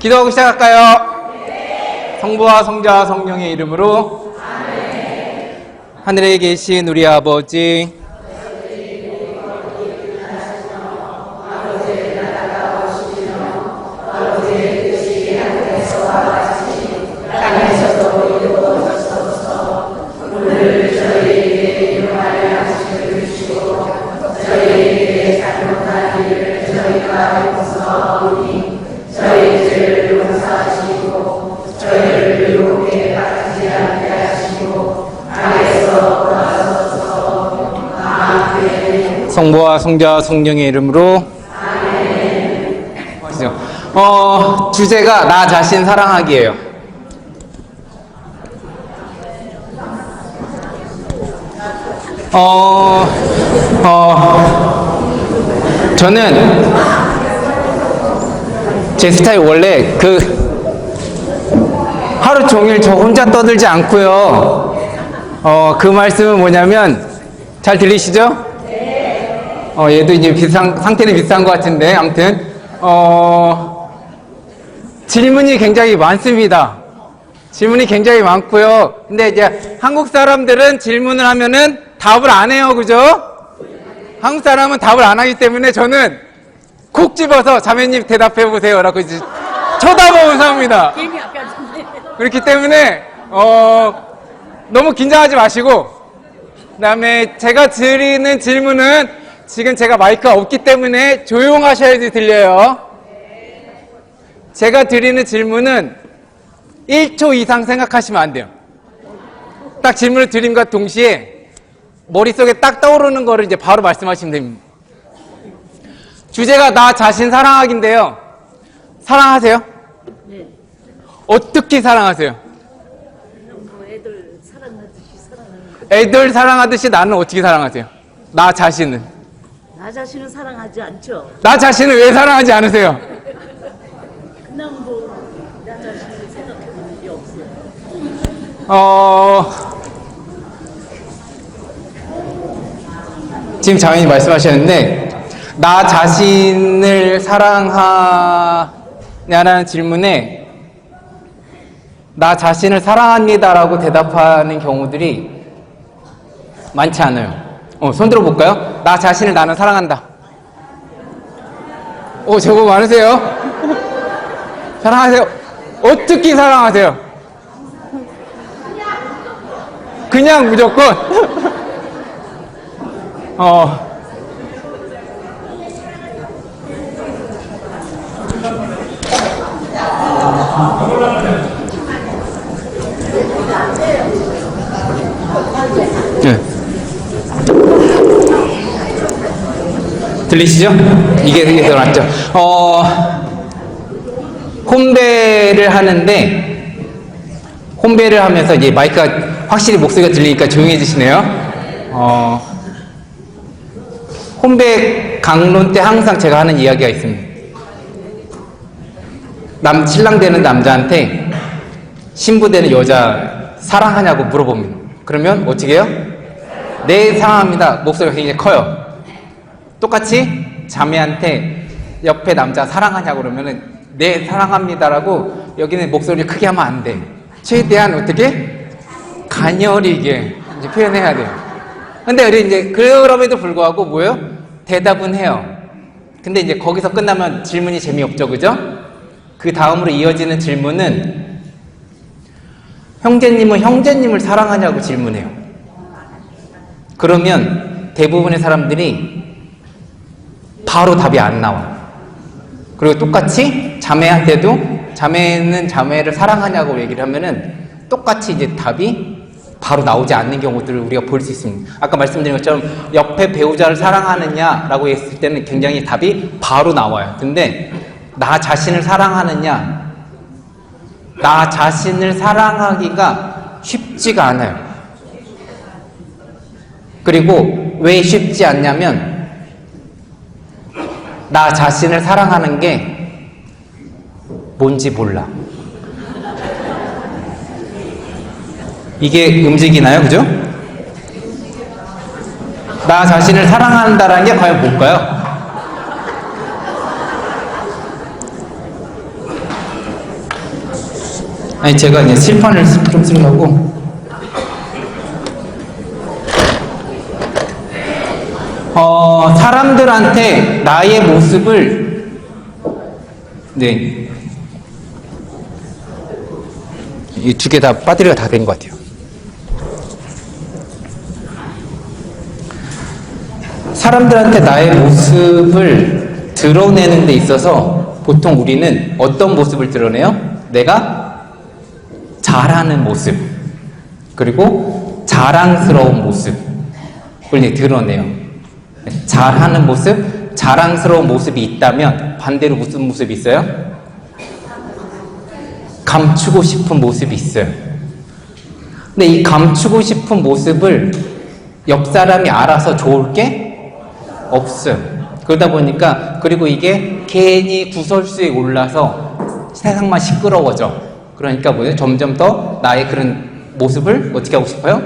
기도하고 시작할까요? 네. 성부와 성자와 성령의 이름으로. 아멘. 하늘에 계신 우리 아버지, 성부와 성자와 성령의 이름으로. 아멘. 주제가 나 자신 사랑하기예요. 저는 제 스타일 원래 하루 종일 저 혼자 떠들지 않고요. 그 말씀은 뭐냐면, 잘 들리시죠? 얘도 이제 상태는 비슷한 것 같은데, 아무튼, 질문이 굉장히 많습니다. 질문이 굉장히 많고요. 근데 이제 한국 사람들은 질문을 하면은 답을 안 해요. 그죠? 한국 사람은 답을 안 하기 때문에 저는 콕 집어서 자매님 대답해 보세요. 라고 이제 쳐다보면서 합니다. 그렇기 때문에, 너무 긴장하지 마시고, 그 다음에 제가 드리는 질문은 지금 제가 마이크가 없기 때문에 조용하셔야지 들려요. 제가 드리는 질문은 1초 이상 생각하시면 안 돼요. 딱 질문을 드림과 동시에 머릿속에 딱 떠오르는 거를 이제 바로 말씀하시면 됩니다. 주제가 나 자신 사랑하기인데요. 사랑하세요? 네. 어떻게 사랑하세요? 애들 사랑하듯이 사랑하는 거. 애들 사랑하듯이 나는 어떻게 사랑하세요? 나 자신은? 나 자신은 사랑하지 않죠. 나 자신을 왜 사랑하지 않으세요? 그냥 나 자신을 생각해본 일이 없어요. 지금 자매님 말씀하셨는데, 나 자신을 사랑하냐라는 질문에 나 자신을 사랑합니다라고 대답하는 경우들이 많지 않아요. 손 들어볼까요? 나 자신을 나는 사랑한다. 저거 많으세요? 사랑하세요. 어떻게 사랑하세요? 그냥 무조건? 네. 들리시죠? 이게 더 낫죠? 홈배를 하는데, 홈배를 하면서 이제 마이크가 확실히 목소리가 들리니까 조용해지시네요. 홈배 강론 때 항상 제가 하는 이야기가 있습니다. 신랑 되는 남자한테 신부 되는 여자 사랑하냐고 물어봅니다. 그러면 어떻게 해요? 네, 사랑합니다. 목소리가 굉장히 커요. 똑같이 자매한테 옆에 남자 사랑하냐고 그러면은 네, 사랑합니다라고 여기는 목소리를 크게 하면 안 돼. 최대한 어떻게? 가녀리게 이제 표현해야 돼요. 근데 이제 그럼에도 불구하고 뭐예요? 대답은 해요. 근데 이제 거기서 끝나면 질문이 재미없죠, 그죠? 그 다음으로 이어지는 질문은 형제님은 형제님을 사랑하냐고 질문해요. 그러면 대부분의 사람들이 바로 답이 안 나와. 그리고 똑같이 자매한테도 자매는 자매를 사랑하냐고 얘기를 하면은 똑같이 이제 답이 바로 나오지 않는 경우들을 우리가 볼 수 있습니다. 아까 말씀드린 것처럼 옆에 배우자를 사랑하느냐라고 했을 때는 굉장히 답이 바로 나와요. 근데 나 자신을 사랑하느냐, 나 자신을 사랑하기가 쉽지가 않아요. 그리고 왜 쉽지 않냐면 나 자신을 사랑하는 게 뭔지 몰라. 이게 움직이나요? 그죠? 나 자신을 사랑한다는 게 과연 뭘까요? 아니, 제가 이제 실판을 좀 쓰려고. 사람들한테 나의 모습을, 네. 이 두 개 다 배터리가 다 된 것 같아요. 사람들한테 나의 모습을 드러내는 데 있어서 보통 우리는 어떤 모습을 드러내요? 내가 잘하는 모습, 그리고 자랑스러운 모습을 드러내요. 잘하는 모습, 자랑스러운 모습이 있다면 반대로 무슨 모습이 있어요? 감추고 싶은 모습이 있어요. 근데 이 감추고 싶은 모습을 옆 사람이 알아서 좋을 게 없어요. 그러다 보니까, 그리고 이게 괜히 구설수에 올라서 세상만 시끄러워져. 그러니까 뭐예요? 점점 더 나의 그런 모습을 어떻게 하고 싶어요?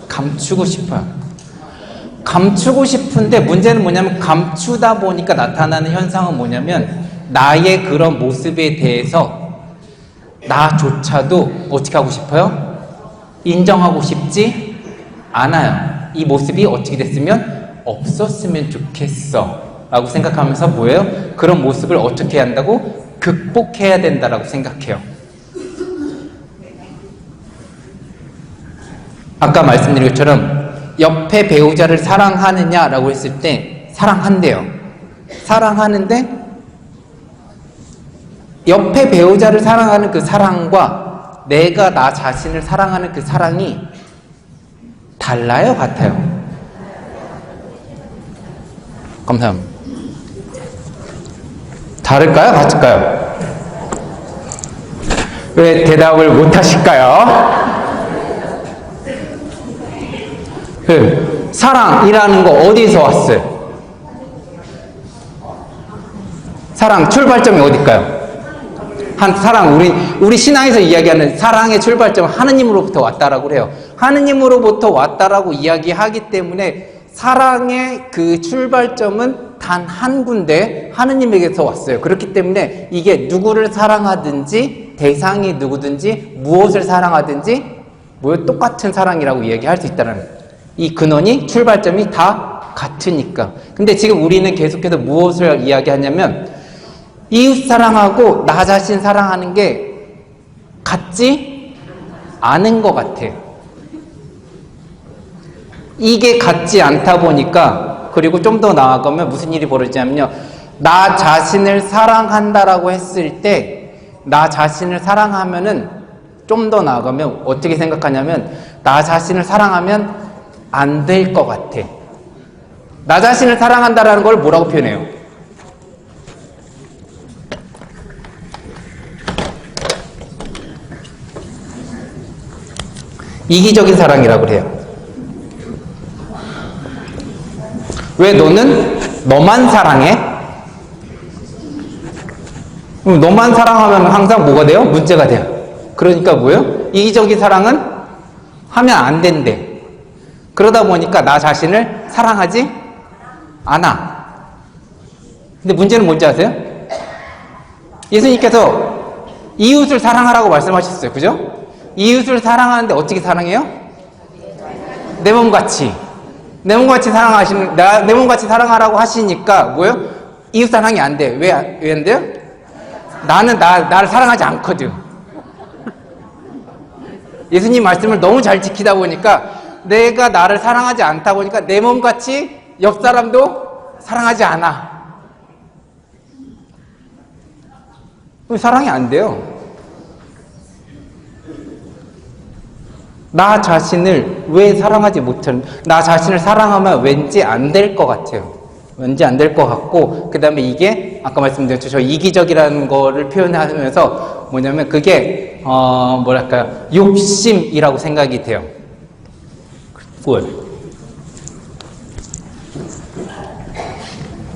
감추고 싶어요. 감추고 싶은데 문제는 뭐냐면, 감추다 보니까 나타나는 현상은 뭐냐면, 나의 그런 모습에 대해서 나조차도 어떻게 하고 싶어요? 인정하고 싶지 않아요. 이 모습이 어떻게 됐으면 없었으면 좋겠어 라고 생각하면서 뭐예요? 그런 모습을 어떻게 해야 한다고? 극복해야 된다라고 생각해요. 아까 말씀드린 것처럼 옆에 배우자를 사랑하느냐라고 했을 때 사랑한대요. 사랑하는데 옆에 배우자를 사랑하는 그 사랑과 내가 나 자신을 사랑하는 그 사랑이 달라요? 같아요? 감사합니다. 다를까요? 같을까요? 왜 대답을 못 하실까요? 사랑이라는 거 어디서 왔어요? 사랑 출발점이 어딜까요? 사랑, 우리 신앙에서 이야기하는 사랑의 출발점은 하느님으로부터 왔다라고 그래요. 하느님으로부터 왔다라고 이야기하기 때문에 사랑의 그 출발점은 단 한 군데 하느님에게서 왔어요. 그렇기 때문에 이게 누구를 사랑하든지 대상이 누구든지 무엇을 사랑하든지 똑같은 사랑이라고 이야기할 수 있다는 거예요. 이 근원이 출발점이 다 같으니까. 근데 지금 우리는 계속해서 무엇을 이야기하냐면, 이웃 사랑하고 나 자신 사랑하는 게 같지 않은 것 같아요. 이게 같지 않다 보니까, 그리고 좀 더 나아가면 무슨 일이 벌어지냐면요, 나 자신을 사랑한다라고 했을 때, 나 자신을 사랑하면은, 좀 더 나아가면 어떻게 생각하냐면, 나 자신을 사랑하면 안 될 것 같아. 나 자신을 사랑한다라는 걸 뭐라고 표현해요? 이기적인 사랑이라고 해요. 왜 너는 너만 사랑해? 너만 사랑하면 항상 뭐가 돼요? 문제가 돼요. 그러니까 뭐예요? 이기적인 사랑은 하면 안 된대. 그러다 보니까 나 자신을 사랑하지 않아. 근데 문제는 뭔지 아세요? 예수님께서 이웃을 사랑하라고 말씀하셨어요. 그죠? 이웃을 사랑하는데 어떻게 사랑해요? 내 몸같이. 내 몸같이 사랑하시는, 내 몸같이 사랑하라고 하시니까 뭐예요? 이웃 사랑이 안 돼. 왜 안 돼요? 나는 나를 사랑하지 않거든. 예수님 말씀을 너무 잘 지키다 보니까 내가 나를 사랑하지 않다 보니까 내 몸같이 옆 사람도 사랑하지 않아. 사랑이 안 돼요. 나 자신을 왜 사랑하지 못하는, 나 자신을 사랑하면 왠지 안 될 것 같아요. 왠지 안 될 것 같고, 그 다음에 이게 아까 말씀드렸죠. 저 이기적이라는 거를 표현하면서 뭐냐면 그게 뭐랄까요, 욕심이라고 생각이 돼요.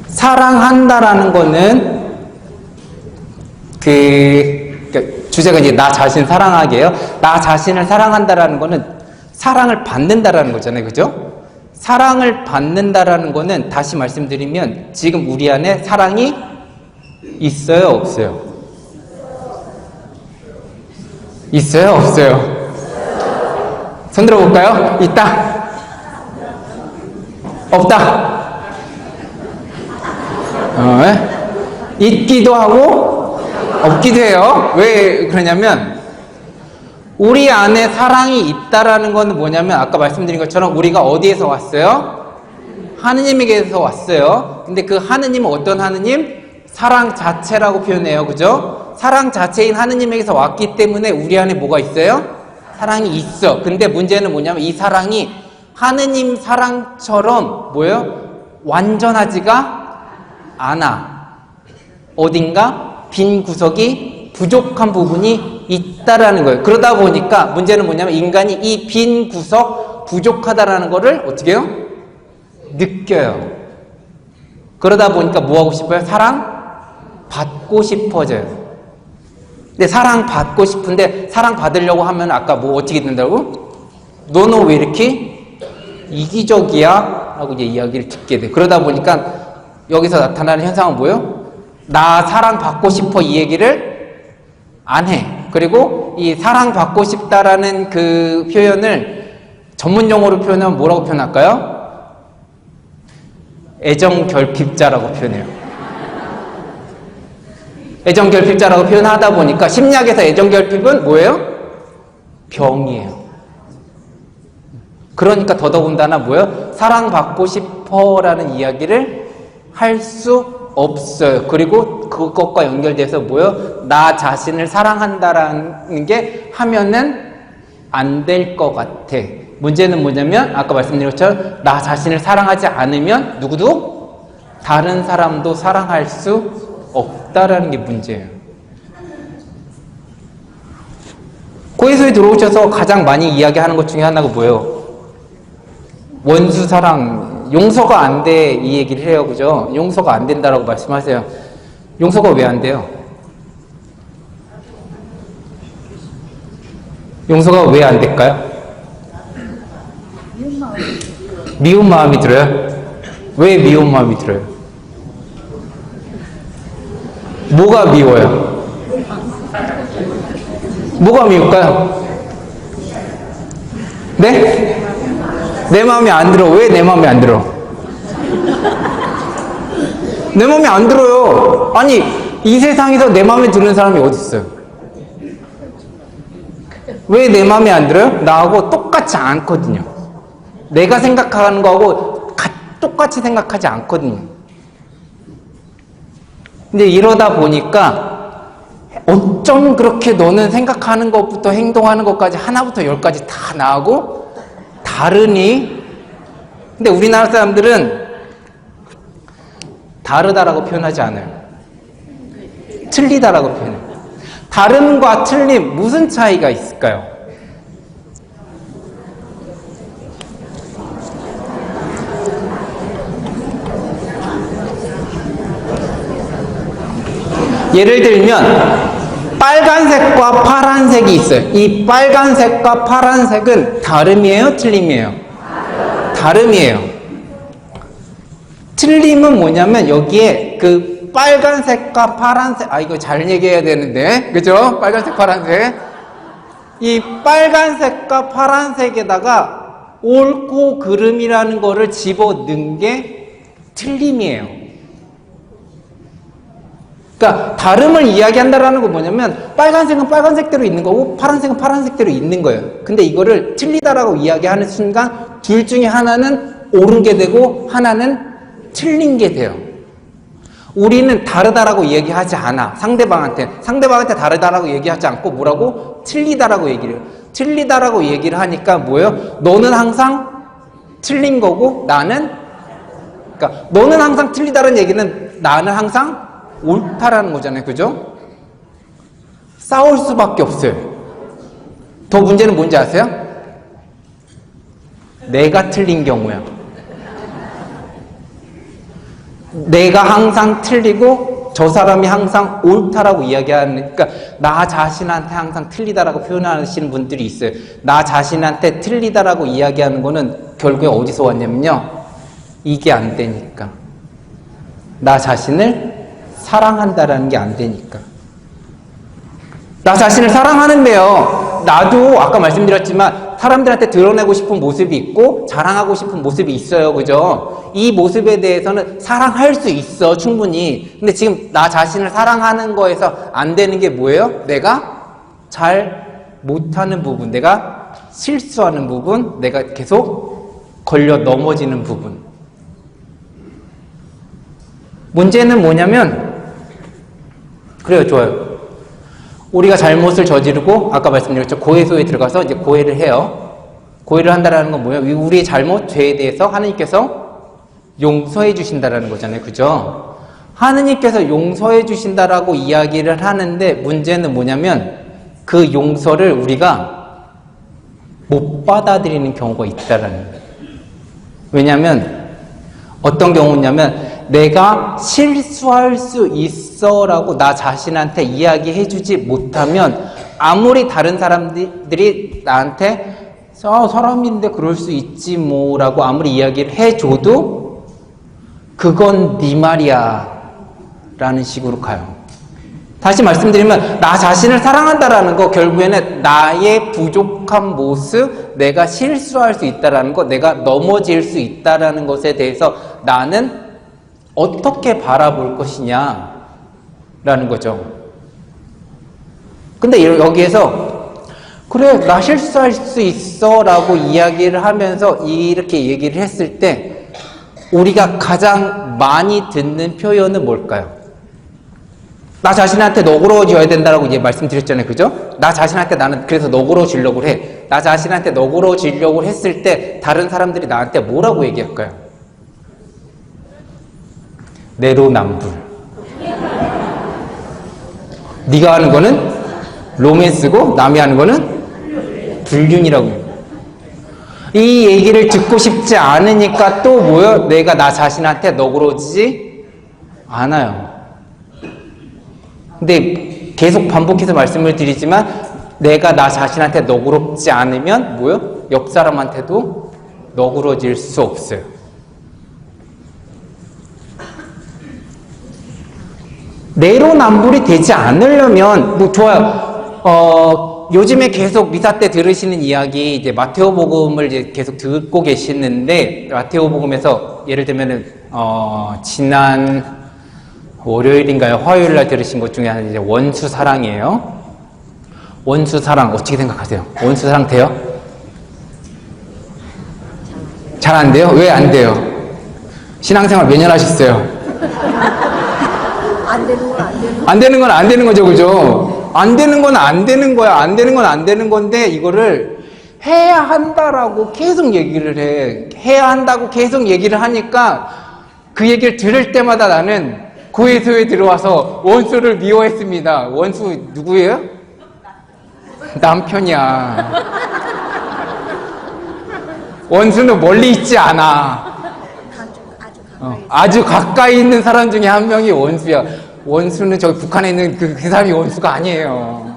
사랑한다라는 거는 그러니까 주제가 이제 나 자신 사랑하게요. 나 자신을 사랑한다라는 거는 사랑을 받는다라는 거잖아요. 그죠? 사랑을 받는다라는 거는 다시 말씀드리면 지금 우리 안에 사랑이 있어요, 없어요? 있어요? 없어요? 손 들어볼까요? 있다? 없다? 있기도 하고 없기도 해요. 왜 그러냐면 우리 안에 사랑이 있다라는 건 뭐냐면 아까 말씀드린 것처럼 우리가 어디에서 왔어요? 하느님에게서 왔어요. 근데 그 하느님은 어떤 하느님? 사랑 자체라고 표현해요. 그죠? 사랑 자체인 하느님에게서 왔기 때문에 우리 안에 뭐가 있어요? 사랑이 있어. 근데 문제는 뭐냐면 이 사랑이 하느님 사랑처럼 뭐예요? 완전하지가 않아. 어딘가 빈 구석이 부족한 부분이 있다라는 거예요. 그러다 보니까 문제는 뭐냐면 인간이 이 빈 구석 부족하다라는 거를 어떻게 해요? 느껴요. 그러다 보니까 뭐 하고 싶어요? 사랑 받고 싶어져요. 근데 사랑 받고 싶은데 사랑 받으려고 하면 아까 뭐 어떻게 된다고? 너는 왜 이렇게 이기적이야? 라고 이제 이야기를 듣게 돼. 그러다 보니까 여기서 나타나는 현상은 뭐예요? 나 사랑 받고 싶어 이 얘기를 안 해. 그리고 이 사랑 받고 싶다라는 그 표현을 전문 용어로 표현하면 뭐라고 표현할까요? 애정 결핍자라고 표현해요. 애정 결핍자라고 표현하다 보니까 심리학에서 애정 결핍은 뭐예요? 병이에요. 그러니까 더더군다나 뭐예요? 사랑받고 싶어라는 이야기를 할 수 없어요. 그리고 그것과 연결돼서 뭐예요? 나 자신을 사랑한다라는 게 하면은 안 될 것 같아. 문제는 뭐냐면 아까 말씀드린 것처럼 나 자신을 사랑하지 않으면 누구도 다른 사람도 사랑할 수 없다라는 게 문제예요. 고해소에 들어오셔서 가장 많이 이야기하는 것 중에 하나가 뭐예요? 원수 사랑, 용서가 안 돼 이 얘기를 해요. 그죠? 용서가 안 된다라고 말씀하세요. 용서가 왜 안 돼요? 용서가 왜 안 될까요? 미운 마음이 들어요? 왜 미운 마음이 들어요? 뭐가 미워요? 뭐가 미울까요? 네? 내 마음에 안 들어. 왜 내 마음에 안 들어? 내 마음에 안 들어요. 아니, 이 세상에서 내 마음에 드는 사람이 어디 있어요? 왜 내 마음에 안 들어요? 나하고 똑같지 않거든요. 내가 생각하는 거하고 똑같이 생각하지 않거든요. 근데 이러다 보니까 어쩜 그렇게 너는 생각하는 것부터 행동하는 것까지 하나부터 열까지 다 나하고 다르니? 근데 우리나라 사람들은 다르다라고 표현하지 않아요. 틀리다라고 표현해요. 다름과 틀림 무슨 차이가 있을까요? 예를 들면 빨간색과 파란색이 있어요. 이 빨간색과 파란색은 다름이에요? 틀림이에요? 다름이에요. 틀림은 뭐냐면 여기에 그 빨간색과 파란색, 이거 잘 얘기해야 되는데, 그죠? 빨간색, 파란색. 이 빨간색과 파란색에다가 옳고 그름이라는 거를 집어넣은 게 틀림이에요. 그러니까 다름을 이야기한다라는 건 뭐냐면 빨간색은 빨간색대로 있는 거고 파란색은 파란색대로 있는 거예요. 근데 이거를 틀리다라고 이야기하는 순간 둘 중에 하나는 옳은 게 되고 하나는 틀린 게 돼요. 우리는 다르다라고 이야기하지 않아. 상대방한테 다르다라고 얘기하지 않고 뭐라고? 틀리다라고 얘기를 해요. 틀리다라고 얘기를 하니까 뭐예요? 너는 항상 틀린 거고 나는, 그러니까 너는 항상 틀리다라는 얘기는 나는 항상 옳다라는 거잖아요. 그죠? 싸울 수밖에 없어요. 더 문제는 뭔지 아세요? 내가 틀린 경우야. 내가 항상 틀리고 저 사람이 항상 옳다라고 이야기하는, 그러니까 나 자신한테 항상 틀리다라고 표현하시는 분들이 있어요. 나 자신한테 틀리다라고 이야기하는 거는 결국에 어디서 왔냐면요, 이게 안 되니까. 나 자신을 사랑한다라는 게 안 되니까. 나 자신을 사랑하는데요. 나도 아까 말씀드렸지만 사람들한테 드러내고 싶은 모습이 있고 자랑하고 싶은 모습이 있어요. 그죠? 이 모습에 대해서는 사랑할 수 있어, 충분히. 근데 지금 나 자신을 사랑하는 거에서 안 되는 게 뭐예요? 내가 잘 못하는 부분, 내가 실수하는 부분, 내가 계속 걸려 넘어지는 부분. 문제는 뭐냐면, 그래요, 좋아요. 우리가 잘못을 저지르고 아까 말씀드렸죠. 고해소에 들어가서 이제 고해를 해요. 고해를 한다라는 건 뭐예요? 우리의 잘못, 죄에 대해서 하나님께서 용서해 주신다라는 거잖아요. 그죠? 하나님께서 용서해 주신다라고 이야기를 하는데 문제는 뭐냐면 그 용서를 우리가 못 받아들이는 경우가 있다라는 거예요. 왜냐하면 어떤 경우냐면 내가 실수할 수 있어라고 나 자신한테 이야기해주지 못하면 아무리 다른 사람들이 나한테 사람인데 그럴 수 있지 뭐라고 아무리 이야기를 해줘도 그건 네 말이야 라는 식으로 가요. 다시 말씀드리면 나 자신을 사랑한다라는 거 결국에는 나의 부족한 모습, 내가 실수할 수 있다라는 거, 내가 넘어질 수 있다라는 것에 대해서 나는 어떻게 바라볼 것이냐 라는 거죠. 근데 여기에서 그래 나 실수할 수 있어 라고 이야기를 하면서 이렇게 얘기를 했을 때 우리가 가장 많이 듣는 표현은 뭘까요? 나 자신한테 너그러워져야 된다라고 이제 말씀드렸잖아요. 그죠? 나 자신한테 나는 그래서 너그러워지려고 해. 나 자신한테 너그러워지려고 했을 때 다른 사람들이 나한테 뭐라고 얘기할까요? 내로남불. 네가 하는 거는 로맨스고 남이 하는 거는 불륜이라고. 이 얘기를 듣고 싶지 않으니까 또 뭐요? 내가 나 자신한테 너그러지지 않아요. 근데 계속 반복해서 말씀을 드리지만 내가 나 자신한테 너그럽지 않으면 뭐요? 옆 사람한테도 너그러질 수 없어요. 내로남불이 되지 않으려면 뭐 좋아요. 요즘에 계속 미사 때 들으시는 이야기 이제 마테오복음을 이제 계속 듣고 계시는데 마테오복음에서 예를 들면은 지난 월요일인가요? 화요일날 들으신 것 중에 하나 이제 원수 사랑이에요. 원수 사랑 어떻게 생각하세요? 원수 사랑 돼요? 잘 안 돼요? 왜 안 돼요? 신앙생활 몇 년 하셨어요? 안 되는 건 안 되는 거. 안 되는 건 안 되는 거죠, 그죠? 안 되는 건 안 되는 거야. 안 되는 건 안 되는 건데 이거를 해야 한다라고 계속 얘기를 해. 해야 한다고 계속 얘기를 하니까 그 얘기를 들을 때마다 나는 고해소에 들어와서 원수를 미워했습니다. 원수 누구예요? 남편이야. 원수는 멀리 있지 않아. 아주 가까이 있는 사람 중에 한 명이 원수야. 원수는 저기 북한에 있는 그 사람이 원수가 아니에요.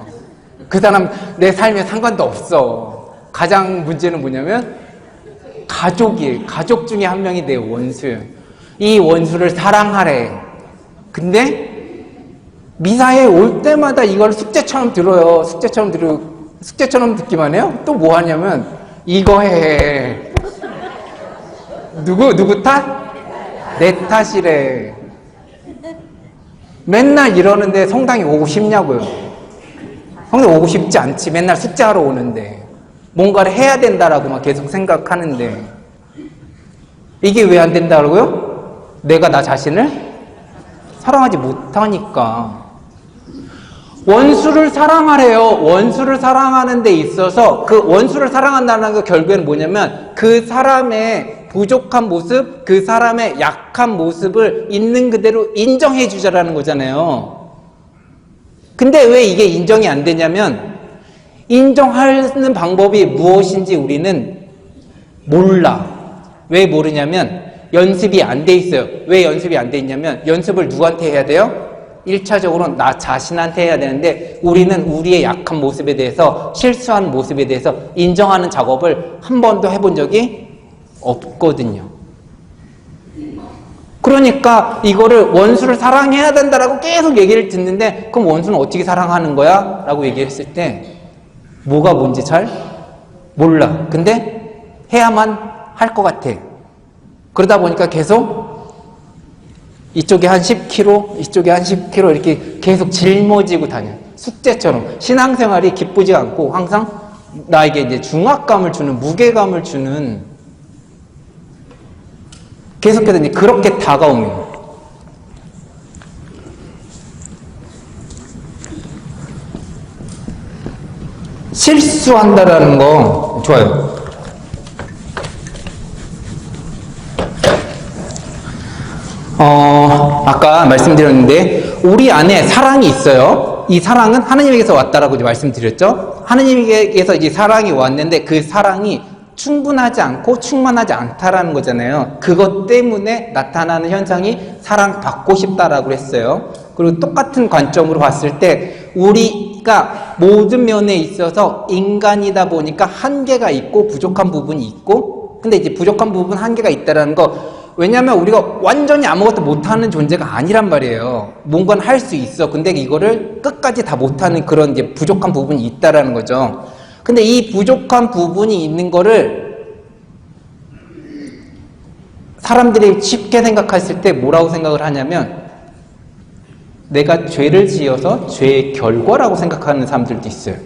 그 사람 내 삶에 상관도 없어. 가장 문제는 뭐냐면 가족이에요. 가족 중에 한 명이 내 원수예요. 이 원수를 사랑하래. 근데 미사에 올 때마다 이걸 숙제처럼 들어요. 숙제처럼 듣기만 해요. 또 뭐 하냐면 이거 해. 누구 탓? 내 탓이래. 맨날 이러는데 성당에 오고 싶냐고요. 성당 오고 싶지 않지. 맨날 숙제하러 오는데 뭔가를 해야 된다라고만 계속 생각하는데 이게 왜 안 된다고요? 내가 나 자신을 사랑하지 못하니까. 원수를 사랑하래요. 원수를 사랑하는 데 있어서 그 원수를 사랑한다는 거 결국에는 뭐냐면 그 사람의 부족한 모습, 그 사람의 약한 모습을 있는 그대로 인정해 주자라는 거잖아요. 근데 왜 이게 인정이 안 되냐면 인정하는 방법이 무엇인지 우리는 몰라. 왜 모르냐면 연습이 안 돼 있어요. 왜 연습이 안 돼 있냐면 연습을 누구한테 해야 돼요? 1차적으로 나 자신한테 해야 되는데 우리는 우리의 약한 모습에 대해서 실수한 모습에 대해서 인정하는 작업을 한 번도 해본 적이 없거든요. 그러니까 이거를 원수를 사랑해야 된다라고 계속 얘기를 듣는데 그럼 원수는 어떻게 사랑하는 거야? 라고 얘기했을 때 뭐가 뭔지 잘 몰라. 근데 해야만 할 것 같아. 그러다 보니까 계속 이쪽에 한 10km, 이쪽에 한 10km 이렇게 계속 짊어지고 다녀. 숙제처럼. 신앙생활이 기쁘지 않고 항상 나에게 이제 중압감을 주는, 무게감을 주는 계속해서 이제 그렇게 다가옵니다. 실수한다라는 거 좋아요. 아까 말씀드렸는데 우리 안에 사랑이 있어요. 이 사랑은 하느님에게서 왔다라고 이제 말씀드렸죠. 하느님에게서 이제 사랑이 왔는데 그 사랑이 충분하지 않고 충만하지 않다라는 거잖아요. 그것 때문에 나타나는 현상이 사랑받고 싶다라고 했어요. 그리고 똑같은 관점으로 봤을 때 우리가 모든 면에 있어서 인간이다 보니까 한계가 있고 부족한 부분이 있고, 근데 이제 부족한 부분 한계가 있다라는 거, 왜냐하면 우리가 완전히 아무것도 못하는 존재가 아니란 말이에요. 뭔가는 할 수 있어. 근데 이거를 끝까지 다 못하는 그런 이제 부족한 부분이 있다라는 거죠. 근데 이 부족한 부분이 있는 거를 사람들이 쉽게 생각했을 때 뭐라고 생각을 하냐면 내가 죄를 지어서 죄의 결과라고 생각하는 사람들도 있어요.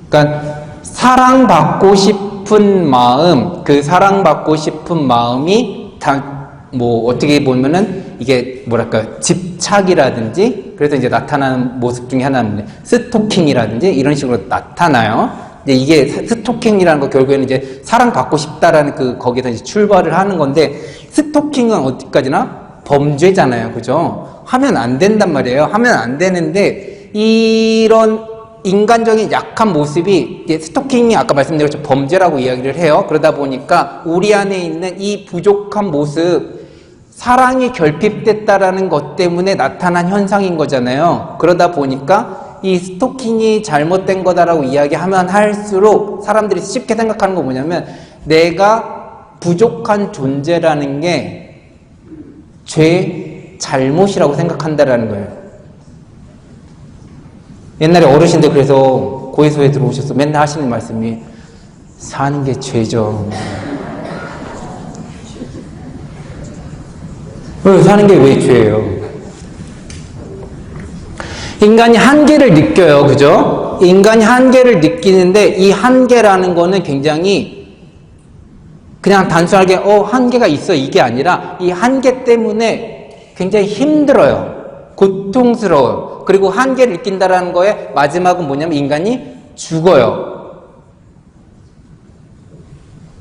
그러니까 사랑받고 싶은 마음, 그 사랑받고 싶은 마음이 뭐 어떻게 보면은 이게 뭐랄까 집착이라든지, 그래서 이제 나타나는 모습 중에 하나는 스토킹이라든지 이런 식으로 나타나요. 근데 이게 스토킹이라는 거 결국에는 이제 사랑받고 싶다라는 그 거기서 이제 출발을 하는 건데, 스토킹은 어디까지나 범죄잖아요, 그죠? 하면 안 된단 말이에요. 하면 안 되는데 이런 인간적인 약한 모습이 스토킹이 아까 말씀드렸죠, 범죄라고 이야기를 해요. 그러다 보니까 우리 안에 있는 이 부족한 모습, 사랑이 결핍됐다라는 것 때문에 나타난 현상인 거잖아요. 그러다 보니까 이 스토킹이 잘못된 거다라고 이야기하면 할수록 사람들이 쉽게 생각하는 거 뭐냐면 내가 부족한 존재라는 게 죄, 잘못이라고 생각한다라는 거예요. 옛날에 어르신들 그래서 고해소에 들어오셔서 맨날 하시는 말씀이 사는 게 죄죠. 사는 게 왜 죄예요? 인간이 한계를 느껴요. 그죠? 인간이 한계를 느끼는데 이 한계라는 거는 굉장히 그냥 단순하게 한계가 있어 이게 아니라 이 한계 때문에 굉장히 힘들어요. 고통스러워요. 그리고 한계를 느낀다라는 거에 마지막은 뭐냐면 인간이 죽어요.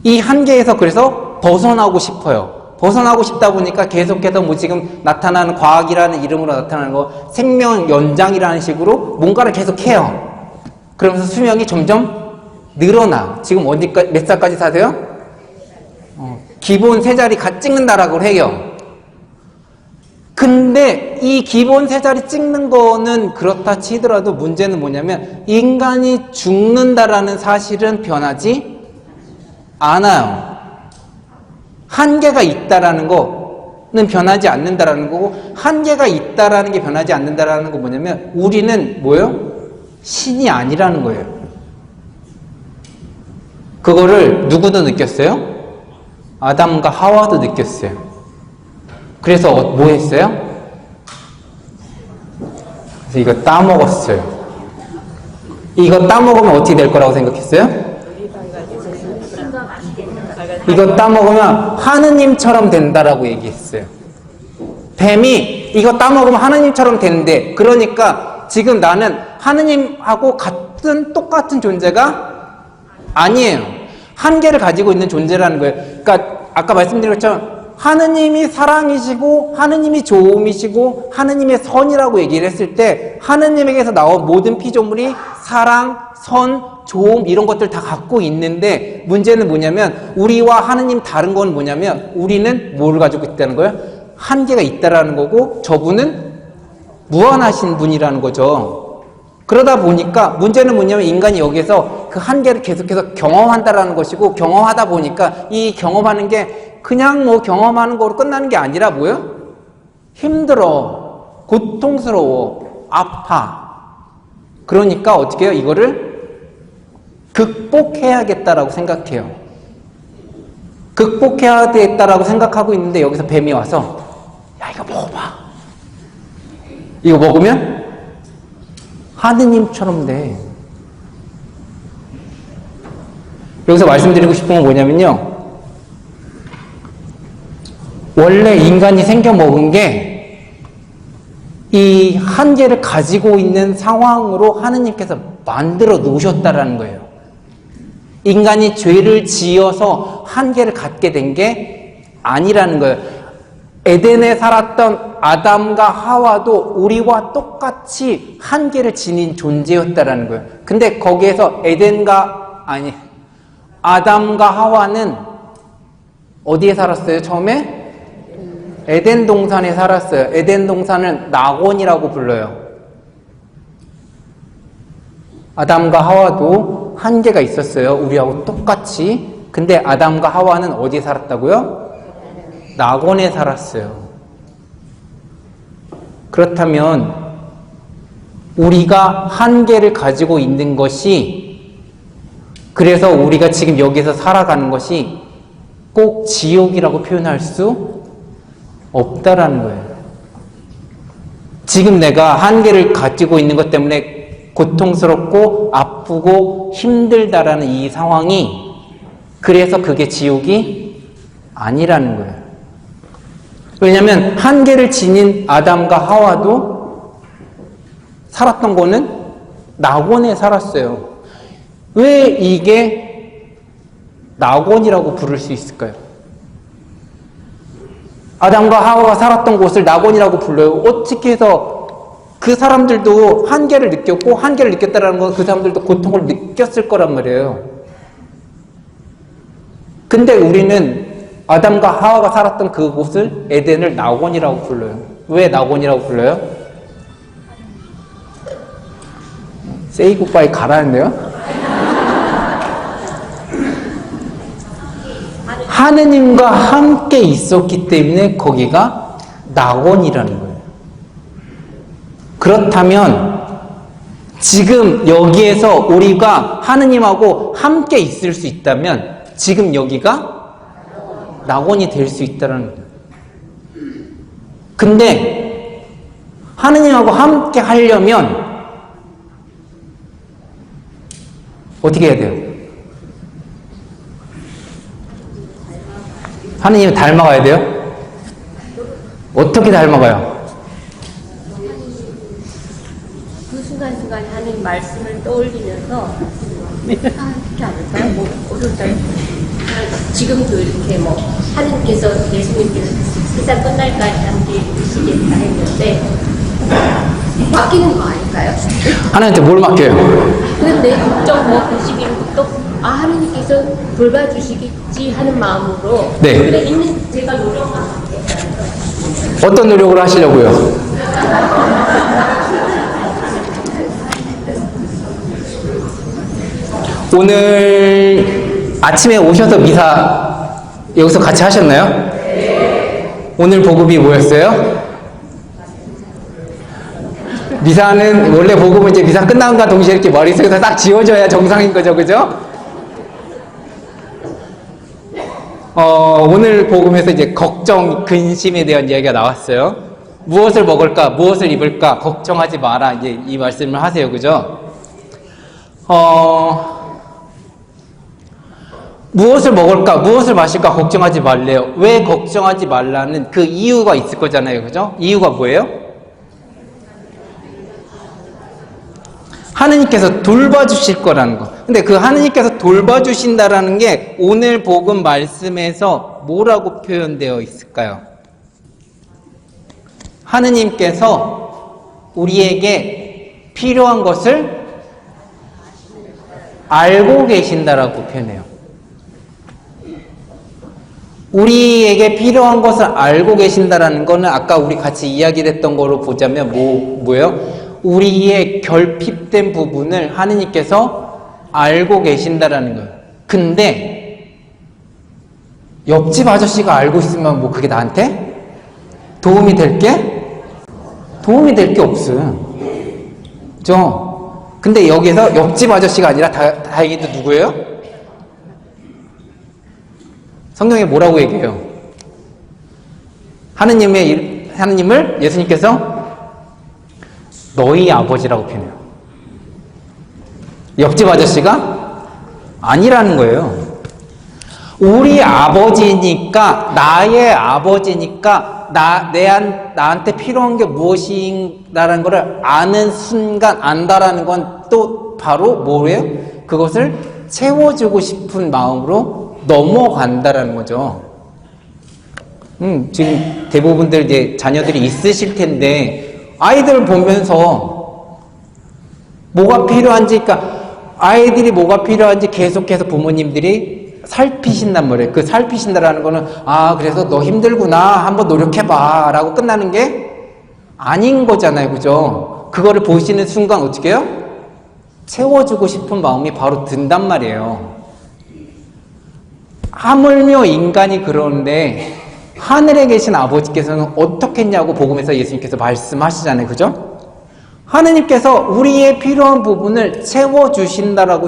이 한계에서 그래서 벗어나고 싶어요. 벗어나고 싶다 보니까 계속해서 뭐 지금 나타나는 과학이라는 이름으로 나타나는 거 생명 연장이라는 식으로 뭔가를 계속 해요. 그러면서 수명이 점점 늘어나. 지금 어디까지 몇 살까지 사세요? 기본 세 자리 찍는다라고 해요. 근데 이 기본 세 자리 찍는 거는 그렇다 치더라도 문제는 뭐냐면 인간이 죽는다라는 사실은 변하지 않아요. 한계가 있다라는 거는 변하지 않는다라는 거고, 한계가 있다라는 게 변하지 않는다라는 거 뭐냐면 우리는 뭐예요? 신이 아니라는 거예요. 그거를 누구도 느꼈어요? 아담과 하와도 느꼈어요. 그래서 뭐 했어요? 그래서 이거 따먹었어요. 이거 따먹으면 어떻게 될 거라고 생각했어요? 이거 따먹으면 하느님처럼 된다라고 얘기했어요. 뱀이 이거 따먹으면 하느님처럼 되는데, 그러니까 지금 나는 하느님하고 똑같은 존재가 아니에요. 한계를 가지고 있는 존재라는 거예요. 그러니까 아까 말씀드린 것처럼 하느님이 사랑이시고 하느님이 좋음이시고 하느님의 선이라고 얘기를 했을 때 하느님에게서 나온 모든 피조물이 사랑, 선, 좋음 이런 것들 다 갖고 있는데, 문제는 뭐냐면 우리와 하느님 다른 건 뭐냐면 우리는 뭘 가지고 있다는 거예요? 한계가 있다라는 거고 저분은 무한하신 분이라는 거죠. 그러다 보니까 문제는 뭐냐면 인간이 여기서 그 한계를 계속해서 경험한다라는 것이고, 경험하다 보니까 이 경험하는 게 그냥 뭐 경험하는 거로 끝나는 게 아니라 뭐예요? 힘들어, 고통스러워, 아파. 그러니까 어떻게 해요? 이거를 극복해야겠다라고 생각해요. 극복해야겠다라고 생각하고 있는데 여기서 뱀이 와서 야, 이거 먹어봐. 이거 먹으면 하느님처럼 돼. 여기서 말씀드리고 싶은 건 뭐냐면요. 원래 인간이 생겨 먹은 게 이 한계를 가지고 있는 상황으로 하느님께서 만들어 놓으셨다라는 거예요. 인간이 죄를 지어서 한계를 갖게 된 게 아니라는 거예요. 에덴에 살았던 아담과 하와도 우리와 똑같이 한계를 지닌 존재였다라는 거예요. 근데 거기에서 아담과 하와는 어디에 살았어요? 처음에? 에덴 동산에 살았어요. 에덴 동산은 낙원이라고 불러요. 아담과 하와도 한계가 있었어요. 우리하고 똑같이. 근데 아담과 하와는 어디에 살았다고요? 낙원에 살았어요. 그렇다면 우리가 한계를 가지고 있는 것이, 그래서 우리가 지금 여기서 살아가는 것이 꼭 지옥이라고 표현할 수 없다라는 거예요. 지금 내가 한계를 가지고 있는 것 때문에 고통스럽고 아프고 힘들다라는 이 상황이, 그래서 그게 지옥이 아니라는 거예요. 왜냐하면 한계를 지닌 아담과 하와도 살았던 거는 낙원에 살았어요. 왜 이게 낙원이라고 부를 수 있을까요? 아담과 하와가 살았던 곳을 낙원이라고 불러요. 어떻게 해서 그 사람들도 한계를 느꼈고, 한계를 느꼈다는 건 그 사람들도 고통을 느꼈을 거란 말이에요. 근데 우리는 아담과 하와가 살았던 그곳을 에덴을 낙원이라고 불러요. 왜 낙원이라고 불러요? 세이 굿바이 가라는데요? 하느님과 함께 있었기 때문에 거기가 낙원이라는 거예요. 그렇다면 지금 여기에서 우리가 하느님하고 함께 있을 수 있다면 지금 여기가 낙원이 될 수 있다는 거예요. 근데 하느님하고 함께 하려면 어떻게 해야 돼요? 하느님을 닮아가야 돼요? 어떻게 닮아가요? 그 순간순간 하는 말씀을 떠올리면서 그렇게 않을까요? 뭐 어떨까요? 지금도 이렇게 뭐 하느님께서 예수님께서 세상 끝날까지 함께 계시겠다 했는데 맡기는 거 아닐까요? 하나님한테 뭘 맡겨요? 근데 걱정 뭐 보시기는 또 하느님께서 돌봐주시겠지 하는 마음으로 네. 그래 있는 제가 노력만 할게요. 어떤 노력을 하시려고요? 오늘 아침에 오셔서 미사 여기서 같이 하셨나요? 네. 오늘 복음이 뭐였어요? 미사는 원래 복음은 이제 미사 끝나는과 동시에 이렇게 머릿속에서 딱 지워져야 정상인 거죠, 그죠? 오늘 복음에서 이제 걱정, 근심에 대한 이야기가 나왔어요. 무엇을 먹을까, 무엇을 입을까, 걱정하지 마라, 이제 이 말씀을 하세요, 그죠? 무엇을 먹을까, 무엇을 마실까 걱정하지 말래요. 왜 걱정하지 말라는 그 이유가 있을 거잖아요, 그죠? 이유가 뭐예요? 하느님께서 돌봐주실 거라는 거. 근데 그 하느님께서 돌봐주신다라는 게 오늘 복음 말씀에서 뭐라고 표현되어 있을까요? 하느님께서 우리에게 필요한 것을 알고 계신다라고 표현해요. 우리에게 필요한 것을 알고 계신다라는 거는 아까 우리 같이 이야기했던 거로 보자면 뭐예요? 우리의 결핍된 부분을 하느님께서 알고 계신다라는 거예요. 근데 옆집 아저씨가 알고 있으면 뭐 그게 나한테 도움이 될 게? 도움이 될 게 없어요. 그죠? 근데 여기서 옆집 아저씨가 아니라 다행히도 누구예요? 성경에 뭐라고 얘기해요? 하느님을 예수님께서 너희 아버지라고 표현해요. 옆집 아저씨가 아니라는 거예요. 우리 아버지니까, 나의 아버지니까, 나한테 필요한 게 무엇인가라는 것을 아는 순간, 안다라는 건 또 바로 뭐예요? 그것을 채워주고 싶은 마음으로 넘어간다라는 거죠. 지금 대부분들 이제 자녀들이 있으실 텐데, 아이들 보면서 뭐가 필요한지, 그러니까 아이들이 뭐가 필요한지 계속해서 부모님들이 살피신단 말이에요. 그 살피신다라는 거는, 아, 그래서 너 힘들구나. 한번 노력해봐. 라고 끝나는 게 아닌 거잖아요. 그죠? 그거를 보시는 순간 어떻게 해요? 채워주고 싶은 마음이 바로 든단 말이에요. 하물며 인간이 그러는데, 하늘에 계신 아버지께서는 어떻게 했냐고 복음에서 예수님께서 말씀하시잖아요. 그죠? 하느님께서 우리의 필요한 부분을 채워주신다라고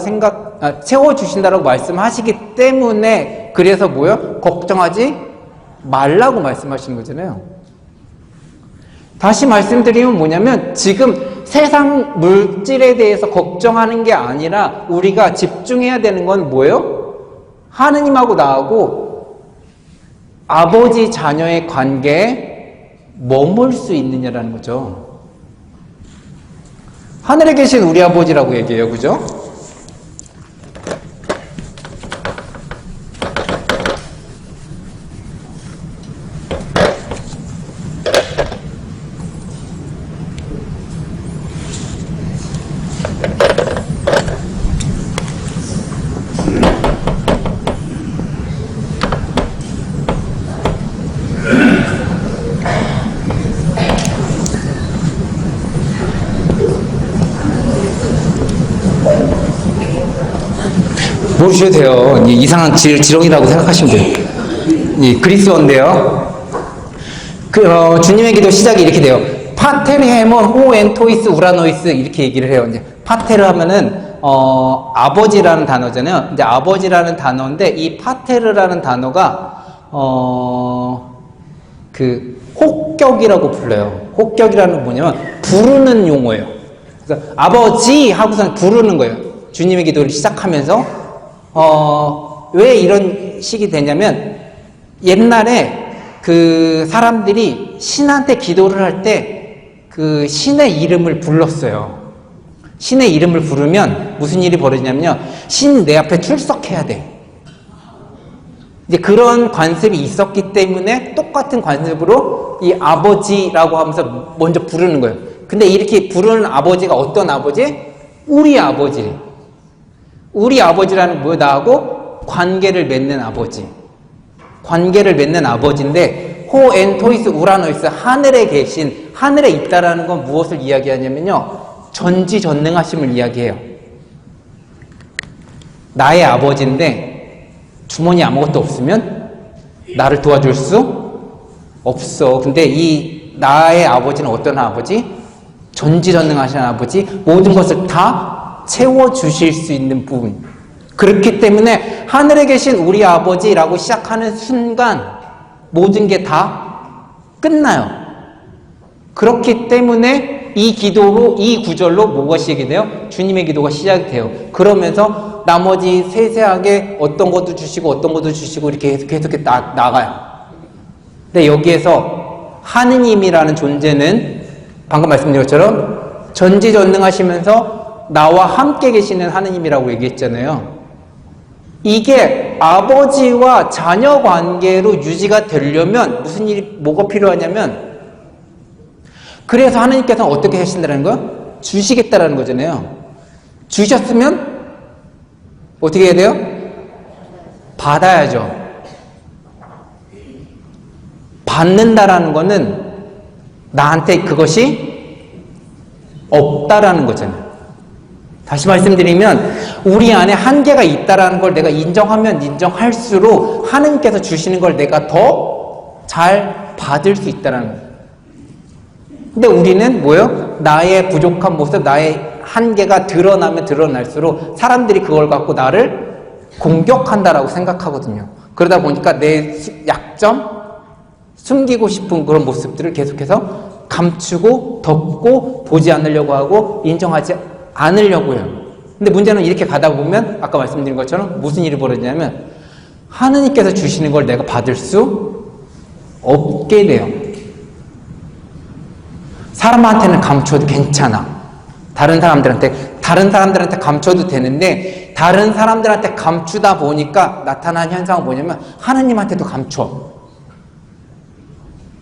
채워주신다라고 말씀하시기 때문에, 그래서 뭐요? 걱정하지 말라고 말씀하시는 거잖아요. 다시 말씀드리면 뭐냐면, 지금 세상 물질에 대해서 걱정하는 게 아니라 우리가 집중해야 되는 건 뭐예요? 하느님하고 나하고 아버지 자녀의 관계에 머물 수 있느냐라는 거죠. 하늘에 계신 우리 아버지라고 얘기해요. 그죠? 모르셔도 돼요. 이상한 지렁이라고 생각하시면 돼요. 그리스어인데요. 주님의 기도 시작이 이렇게 돼요. 파테르 헤몬 호 엔토이스 우라노이스 이렇게 얘기를 해요. 이제 파테르 하면은 아버지라는 단어잖아요. 이제 아버지라는 단어인데 이 파테르라는 단어가 그 혹격이라고 불러요. 혹격이라는 건 뭐냐면 부르는 용어예요. 그래서 아버지 하고서 부르는 거예요. 주님의 기도를 시작하면서 왜 이런 식이 되냐면 옛날에 그 사람들이 신한테 기도를 할 때 그 신의 이름을 불렀어요. 신의 이름을 부르면 무슨 일이 벌어지냐면요. 신 내 앞에 출석해야 돼. 이제 그런 관습이 있었기 때문에 똑같은 관습으로 이 아버지라고 하면서 먼저 부르는 거예요. 근데 이렇게 부르는 아버지가 어떤 아버지? 우리 아버지. 우리 아버지라는 뭐 나하고 관계를 맺는 아버지. 관계를 맺는 아버지인데 호 엔토이스 우라노이스 하늘에 계신, 하늘에 있다라는 건 무엇을 이야기하냐면요. 전지전능하심을 이야기해요. 나의 아버지인데 주머니에 아무것도 없으면 나를 도와줄 수 없어. 근데 이 나의 아버지는 어떤 아버지? 전지전능하신 아버지, 모든 것을 다 채워주실 수 있는 부분. 그렇기 때문에 하늘에 계신 우리 아버지라고 시작하는 순간 모든 게 다 끝나요. 그렇기 때문에 이 기도로, 이 구절로 무엇이 돼요? 주님의 기도가 시작이 돼요. 그러면서 나머지 세세하게 어떤 것도 주시고 어떤 것도 주시고 이렇게 계속 나가요. 근데 여기에서 하느님이라는 존재는 방금 말씀드린 것처럼 전지전능하시면서 나와 함께 계시는 하느님이라고 얘기했잖아요. 이게 아버지와 자녀 관계로 유지가 되려면 무슨 일이, 뭐가 필요하냐면, 그래서 하느님께서는 어떻게 하신다는 거예요? 주시겠다라는 거잖아요. 주셨으면 어떻게 해야 돼요? 받아야죠. 받는다라는 거는 나한테 그것이 없다라는 거잖아요. 다시 말씀드리면 우리 안에 한계가 있다라는 걸 내가 인정하면 인정할수록 하느님께서 주시는 걸 내가 더 잘 받을 수 있다라는 거예요. 근데 우리는 뭐예요? 나의 부족한 모습, 나의 한계가 드러나면 드러날수록 사람들이 그걸 갖고 나를 공격한다라고 생각하거든요. 그러다 보니까 내 약점, 숨기고 싶은 그런 모습들을 계속해서 감추고 덮고 보지 않으려고 하고 인정하지 않으려고 해요. 근데 문제는 이렇게 가다 보면 아까 말씀드린 것처럼 무슨 일이 벌어지냐면 하느님께서 주시는 걸 내가 받을 수 없게 돼요. 사람한테는 감춰도 괜찮아. 다른 사람들한테 감춰도 되는데 다른 사람들한테 감추다 보니까 나타난 현상은 뭐냐면 하느님한테도 감춰.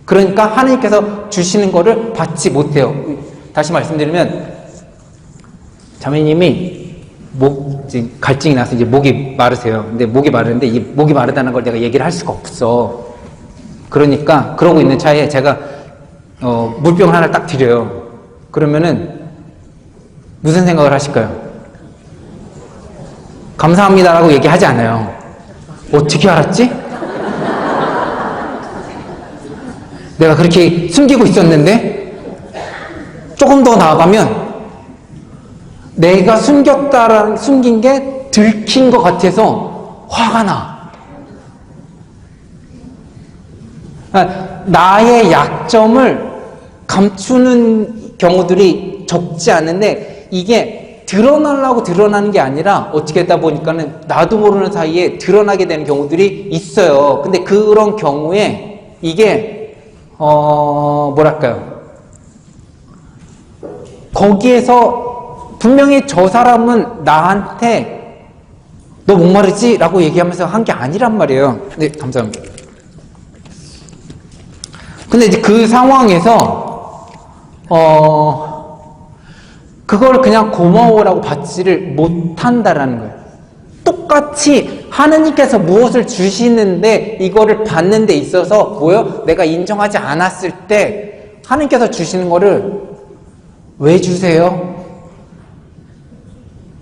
그러니까 하느님께서 주시는 거를 받지 못해요. 다시 말씀드리면 자매님이 갈증이 나서 이제 목이 마르세요. 근데 목이 마르는데 이 목이 마르다는 걸 내가 얘기를 할 수가 없어. 그러니까 그러고 있는 차에 제가 물병을 하나 딱 드려요. 그러면은 무슨 생각을 하실까요? 감사합니다라고 얘기하지 않아요. 어떻게 알았지? 내가 그렇게 숨기고 있었는데 조금 더 나아가면 내가 숨긴 게 들킨 것 같아서 화가 나. 나의 약점을 감추는 경우들이 적지 않은데 이게 드러나려고 드러나는 게 아니라 어떻게 하다 보니까는 나도 모르는 사이에 드러나게 되는 경우들이 있어요. 근데 그런 경우에 이게 뭐랄까요? 거기에서 분명히 저 사람은 나한테 너 목마르지? 라고 얘기하면서 한 게 아니란 말이에요. 네, 감사합니다. 근데 이제 그 상황에서 그걸 그냥 고마워라고 받지를 못한다라는 거예요. 똑같이 하느님께서 무엇을 주시는데 이거를 받는 데 있어서 뭐요? 내가 인정하지 않았을 때 하느님께서 주시는 거를 왜 주세요?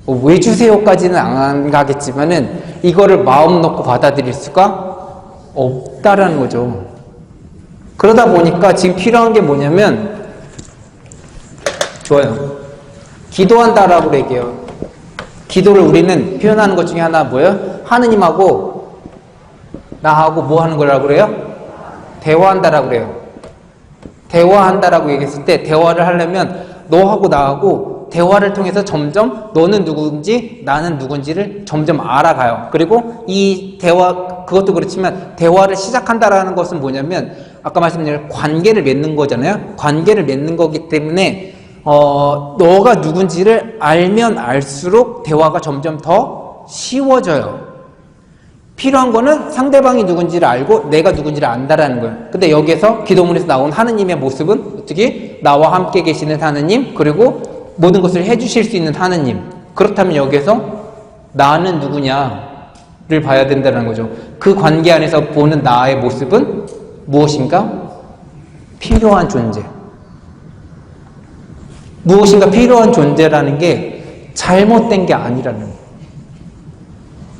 왜 주세요까지는 안 가겠지만은 이거를 마음 놓고 받아들일 수가 없다라는 거죠. 그러다 보니까 지금 필요한 게 뭐냐면 좋아요. 기도한다라고 얘기해요. 기도를 우리는 표현하는 것 중에 하나 뭐예요? 하느님하고 나하고 뭐 하는 거라고 그래요? 대화한다라고 그래요. 대화한다라고 얘기했을 때 대화를 하려면 너하고 나하고 대화를 통해서 점점 너는 누군지 나는 누군지를 점점 알아가요. 그리고 이 대화, 그것도 그렇지만 대화를 시작한다라는 것은 뭐냐면 아까 말씀드린 관계를 맺는 거잖아요. 관계를 맺는 거기 때문에 너가 누군지를 알면 알수록 대화가 점점 더 쉬워져요. 필요한 거는 상대방이 누군지를 알고 내가 누군지를 안다라는 거예요. 근데 여기에서 기도문에서 나온 하느님의 모습은 어떻게? 나와 함께 계시는 하느님, 그리고 모든 것을 해주실 수 있는 하느님. 그렇다면 여기에서 나는 누구냐를 봐야 된다는 거죠. 그 관계 안에서 보는 나의 모습은 무엇인가? 필요한 존재. 무엇인가 필요한 존재라는 게 잘못된 게 아니라는 거예요.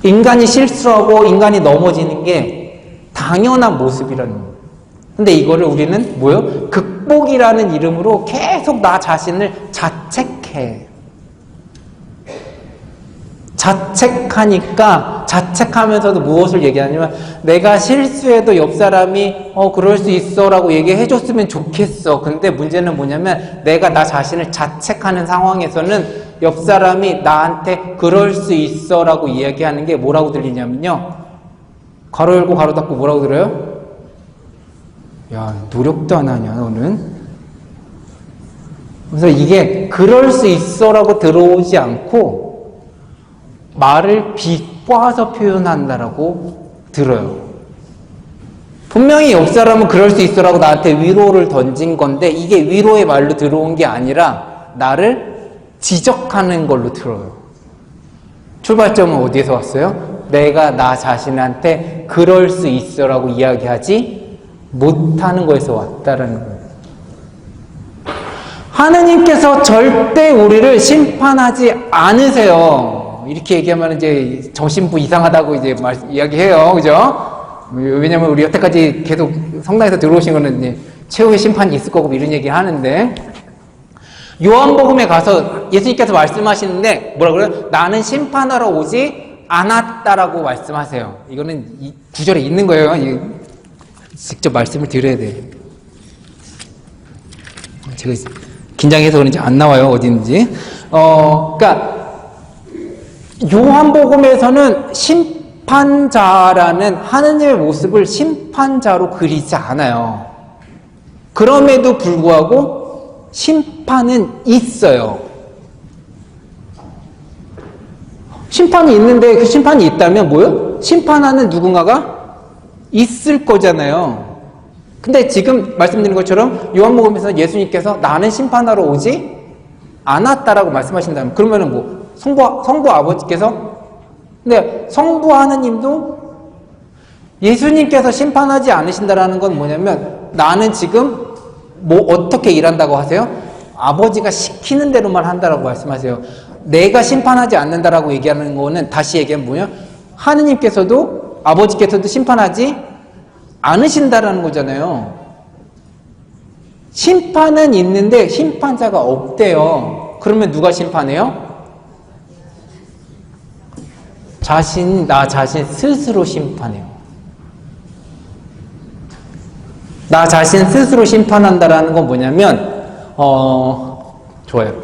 인간이 실수하고 인간이 넘어지는 게 당연한 모습이라는 거예요. 근데 이거를 우리는 뭐요? 극복이라는 이름으로 계속 나 자신을 자책해. 자책하니까 자책하면서도 무엇을 얘기하냐면 내가 실수해도 옆 사람이 그럴 수 있어 라고 얘기해 줬으면 좋겠어. 근데 문제는 뭐냐면 내가 나 자신을 자책하는 상황에서는 옆 사람이 나한테 그럴 수 있어 라고 이야기하는 게 뭐라고 들리냐면요, 가로 열고 가로 닫고 뭐라고 들어요? 야, 노력도 안 하냐 너는? 그래서 이게 그럴 수 있어 라고 들어오지 않고 말을 비꼬아서 표현한다라고 들어요. 분명히 옆 사람은 그럴 수 있어라고 나한테 위로를 던진 건데 이게 위로의 말로 들어온 게 아니라 나를 지적하는 걸로 들어요. 출발점은 어디에서 왔어요? 내가 나 자신한테 그럴 수 있어라고 이야기하지 못하는 거에서 왔다라는 거예요. 하느님께서 절대 우리를 심판하지 않으세요. 이렇게 얘기하면 이제 정신부 이상하다고 이제 이야기해요. 그죠? 왜냐면 우리 여태까지 계속 성당에서 들어오신 거는 이제 최후의 심판이 있을 거고 이런 얘기 하는데, 요한복음에 가서 예수님께서 말씀하시는데 뭐라 그래요? 나는 심판하러 오지 않았다라고 말씀하세요. 이거는 이 구절에 있는 거예요. 직접 말씀을 드려야 돼요. 제가 긴장해서 그런지 안 나와요. 어디 있는지. 그러니까 요한복음에서는 심판자라는 하느님의 모습을 심판자로 그리지 않아요. 그럼에도 불구하고 심판은 있어요. 심판이 있는데 그 심판이 있다면 뭐요? 심판하는 누군가가 있을 거잖아요. 근데 지금 말씀드린 것처럼 요한복음에서 예수님께서 나는 심판하러 오지 않았다라고 말씀하신다면, 그러면은 뭐 성부 아버지께서, 근데 성부 하느님도 예수님께서 심판하지 않으신다라는 건 뭐냐면, 나는 지금 뭐 어떻게 일한다고 하세요? 아버지가 시키는 대로만 한다라고 말씀하세요. 내가 심판하지 않는다라고 얘기하는 거는, 다시 얘기하면 뭐냐? 하느님께서도 아버지께서도 심판하지 않으신다라는 거잖아요. 심판은 있는데 심판자가 없대요. 그러면 누가 심판해요? 나 자신 스스로 심판해요. 나 자신 스스로 심판한다라는 건 뭐냐면, 좋아요.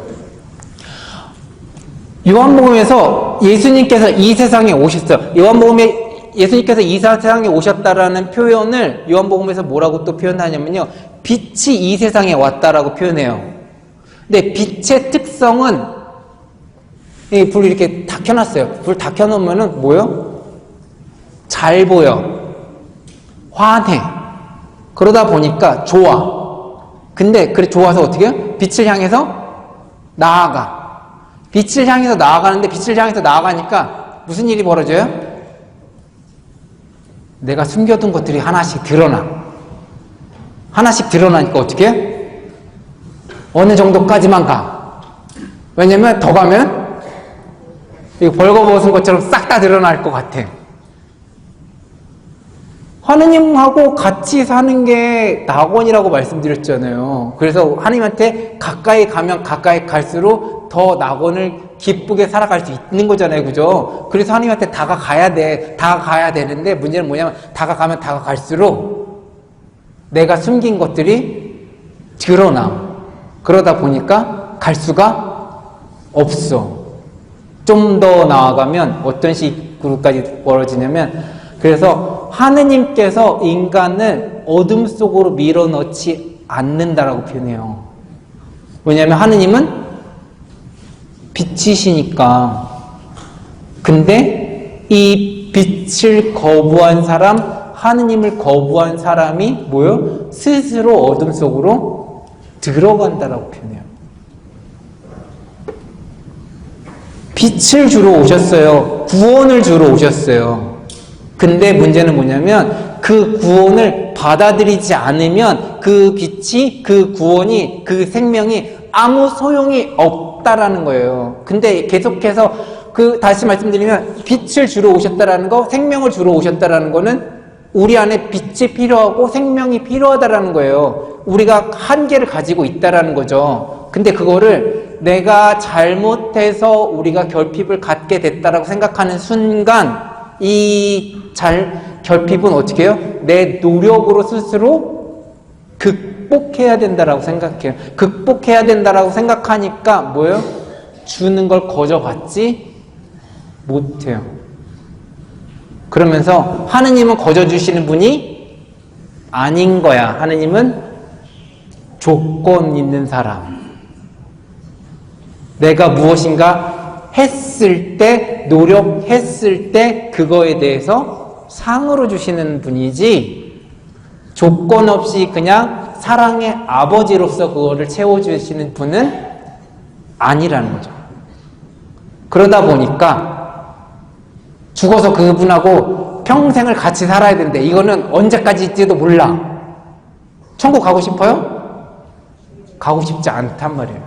요한복음에서 예수님께서 이 세상에 오셨어요. 요한복음에 예수님께서 이 세상에 오셨다라는 표현을 요한복음에서 뭐라고 또 표현하냐면요, 빛이 이 세상에 왔다라고 표현해요. 근데 빛의 특성은, 불 이렇게 다 켜놨어요. 불 다 켜놓으면은 뭐요? 잘 보여, 환해. 그러다 보니까 좋아. 근데 그래 좋아서 어떻게 해요? 빛을 향해서 나아가. 빛을 향해서 나아가는데, 빛을 향해서 나아가니까 무슨 일이 벌어져요? 내가 숨겨둔 것들이 하나씩 드러나. 하나씩 드러나니까 어떻게 해? 어느 정도까지만 가. 왜냐면 더 가면 이거 벌거벗은 것처럼 싹 다 드러날 것 같아. 하느님하고 같이 사는 게 낙원이라고 말씀드렸잖아요. 그래서 하느님한테 가까이 가면 가까이 갈수록 더 낙원을 기쁘게 살아갈 수 있는 거잖아요. 그죠? 그래서 하느님한테 다가가야 돼. 다가가야 되는데, 문제는 뭐냐면 다가가면 다가갈수록 내가 숨긴 것들이 드러나. 그러다 보니까 갈 수가 없어. 좀 더 나아가면 어떤 식으로까지 벌어지냐면, 그래서 하느님께서 인간을 어둠 속으로 밀어넣지 않는다라고 표현해요. 왜냐하면 하느님은 빛이시니까. 근데 이 빛을 거부한 사람, 하느님을 거부한 사람이 뭐요? 스스로 어둠 속으로 들어간다라고 표현해요. 빛을 주러 오셨어요. 구원을 주러 오셨어요. 근데 문제는 뭐냐면 그 구원을 받아들이지 않으면 그 빛이, 그 구원이, 그 생명이 아무 소용이 없다라는 거예요. 근데 계속해서 다시 말씀드리면 빛을 주러 오셨다라는 거, 생명을 주러 오셨다라는 거는 우리 안에 빛이 필요하고 생명이 필요하다라는 거예요. 우리가 한계를 가지고 있다라는 거죠. 근데 그거를 내가 잘못해서 우리가 결핍을 갖게 됐다라고 생각하는 순간 이 결핍은 어떻게 해요? 내 노력으로 스스로 극복해야 된다라고 생각해요. 극복해야 된다라고 생각하니까 뭐예요? 주는 걸 거저 받지 못해요. 그러면서 하느님은 거저 주시는 분이 아닌 거야. 하느님은 조건 있는 사람. 내가 무엇인가 했을 때, 노력했을 때 그거에 대해서 상으로 주시는 분이지, 조건 없이 그냥 사랑의 아버지로서 그거를 채워주시는 분은 아니라는 거죠. 그러다 보니까 죽어서 그분하고 평생을 같이 살아야 되는데, 이거는 언제까지일지도 몰라. 천국 가고 싶어요? 가고 싶지 않단 말이에요.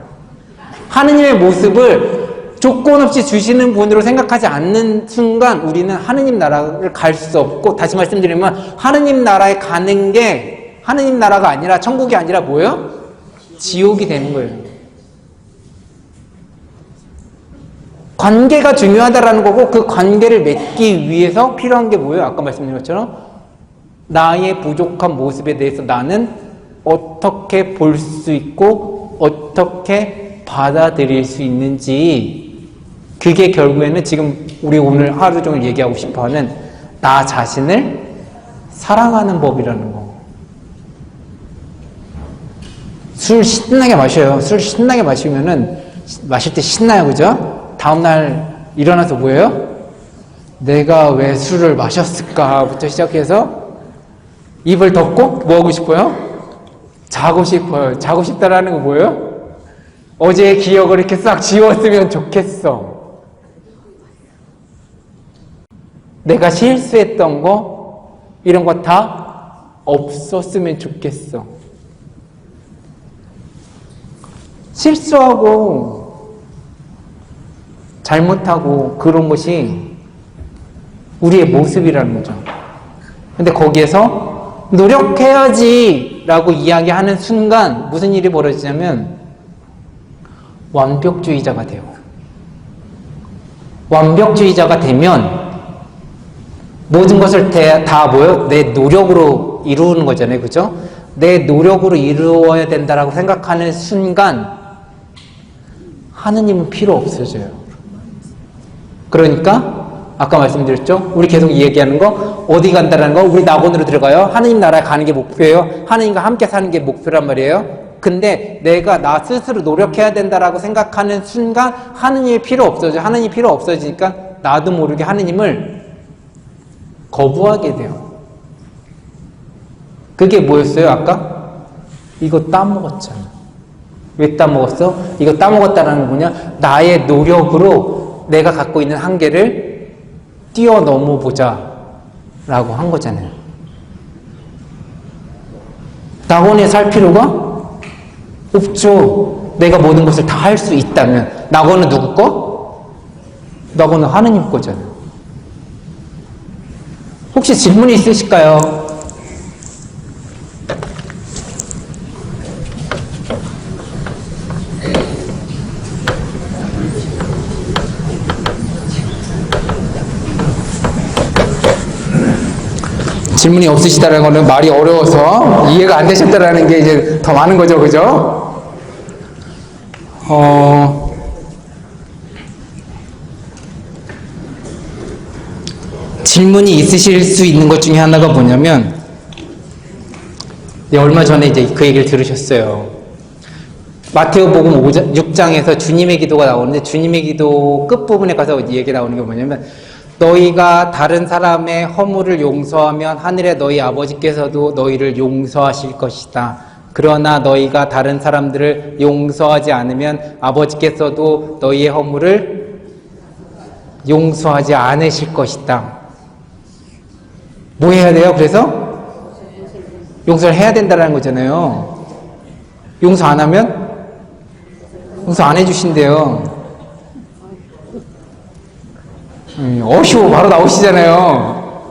하느님의 모습을 조건 없이 주시는 분으로 생각하지 않는 순간 우리는 하느님 나라를 갈 수 없고, 다시 말씀드리면 하느님 나라에 가는 게 하느님 나라가 아니라, 천국이 아니라 뭐예요? 지옥이 되는 거예요. 관계가 중요하다라는 거고, 그 관계를 맺기 위해서 필요한 게 뭐예요? 아까 말씀드린 것처럼 나의 부족한 모습에 대해서 나는 어떻게 볼 수 있고 어떻게 받아들일 수 있는지, 그게 결국에는 지금 우리 오늘 하루 종일 얘기하고 싶어하는 나 자신을 사랑하는 법이라는 거. 술 신나게 마셔요. 술 신나게 마시면은 마실 때 신나요, 그죠? 다음날 일어나서 뭐예요? 내가 왜 술을 마셨을까부터 시작해서 입을 덮고 뭐 하고 싶어요? 자고 싶어요. 자고 싶다라는 거 뭐예요? 어제의 기억을 이렇게 싹 지웠으면 좋겠어. 내가 실수했던 거 이런 거 다 없었으면 좋겠어. 실수하고 잘못하고 그런 것이 우리의 모습이라는 거죠. 근데 거기에서 노력해야지 라고 이야기하는 순간 무슨 일이 벌어지냐면 완벽주의자가 돼요. 완벽주의자가 되면 모든 것을 다 뭐요? 내 노력으로 이루는 거잖아요. 그죠? 내 노력으로 이루어야 된다라고 생각하는 순간 하느님은 필요 없어져요. 그러니까 아까 말씀드렸죠? 우리 계속 얘기하는 거, 어디 간다라는 거, 우리 낙원으로 들어가요. 하느님 나라에 가는 게 목표예요. 하느님과 함께 사는 게 목표란 말이에요. 근데 내가 나 스스로 노력해야 된다라고 생각하는 순간 하느님이 필요 없어져. 하느님이 필요 없어지니까 나도 모르게 하느님을 거부하게 돼요. 그게 뭐였어요, 아까? 이거 따먹었잖아. 왜 따먹었어? 이거 따먹었다라는 건 뭐냐? 나의 노력으로 내가 갖고 있는 한계를 뛰어넘어 보자 라고 한 거잖아요. 낙원에 살 필요가 없죠. 내가 모든 것을 다 할 수 있다면. 낙원은 누구 거? 낙원은 하느님 거잖아요. 혹시 질문이 있으실까요? 질문이 없으시다는 거는 말이 어려워서 이해가 안 되셨다라는 게 이제 더 많은 거죠, 그죠? 질문이 있으실 수 있는 것 중에 하나가 뭐냐면, 얼마 전에 이제 그 얘기를 들으셨어요. 마태오복음 6장에서 주님의 기도가 나오는데, 주님의 기도 끝부분에 가서 이 얘기 나오는 게 뭐냐면, 너희가 다른 사람의 허물을 용서하면 하늘의 너희 아버지께서도 너희를 용서하실 것이다. 그러나 너희가 다른 사람들을 용서하지 않으면 아버지께서도 너희의 허물을 용서하지 않으실 것이다. 뭐 해야 돼요? 그래서 용서를 해야 된다는 거잖아요. 용서 안 하면 용서 안 해주신대요. 어휴 바로 나오시잖아요.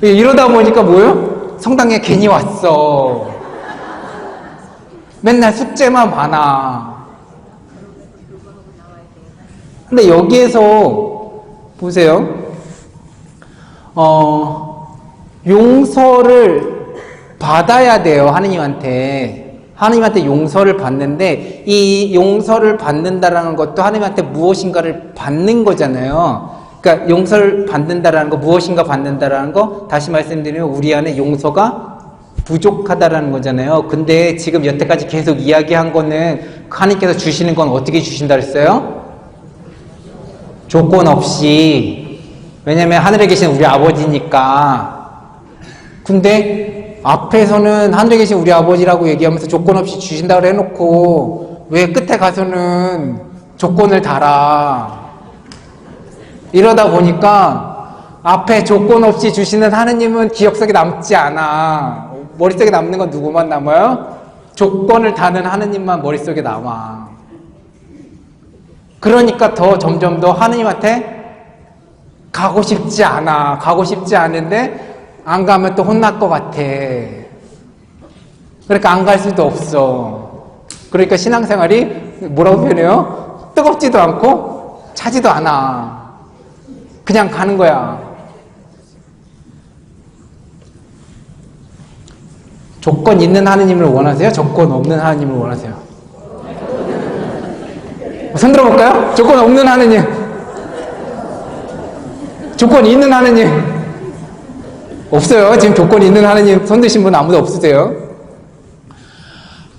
이러다 보니까 뭐예요? 성당에 괜히 왔어. 맨날 숙제만 봐나. 근데 여기에서 보세요. 용서를 받아야 돼요. 하느님한테 용서를 받는데, 이 용서를 받는다라는 것도 하느님한테 무엇인가를 받는 거잖아요. 그러니까 용서를 받는다라는 거, 무엇인가 받는다라는 거, 다시 말씀드리면 우리 안에 용서가 부족하다라는 거잖아요. 근데 지금 여태까지 계속 이야기한 거는 하나님께서 주시는 건 어떻게 주신다 그랬어요? 조건 없이. 왜냐면 하늘에 계신 우리 아버지니까. 근데 앞에서는 하늘에 계신 우리 아버지라고 얘기하면서 조건 없이 주신다고 해놓고 왜 끝에 가서는 조건을 달아? 이러다 보니까 앞에 조건 없이 주시는 하느님은 기억 속에 남지 않아. 머릿속에 남는 건 누구만 남아요? 조건을 다는 하느님만 머릿속에 남아. 그러니까 더 점점 더 하느님한테 가고 싶지 않아. 가고 싶지 않은데 안 가면 또 혼날 것 같아. 그러니까 안 갈 수도 없어. 그러니까 신앙생활이 뭐라고 표현해요? 뜨겁지도 않고 차지도 않아. 그냥 가는 거야. 조건 있는 하느님을 원하세요? 조건 없는 하느님을 원하세요? 손 들어볼까요? 조건 없는 하느님. 조건 있는 하느님. 없어요. 지금 조건 있는 하느님 손 드신 분 아무도 없으세요?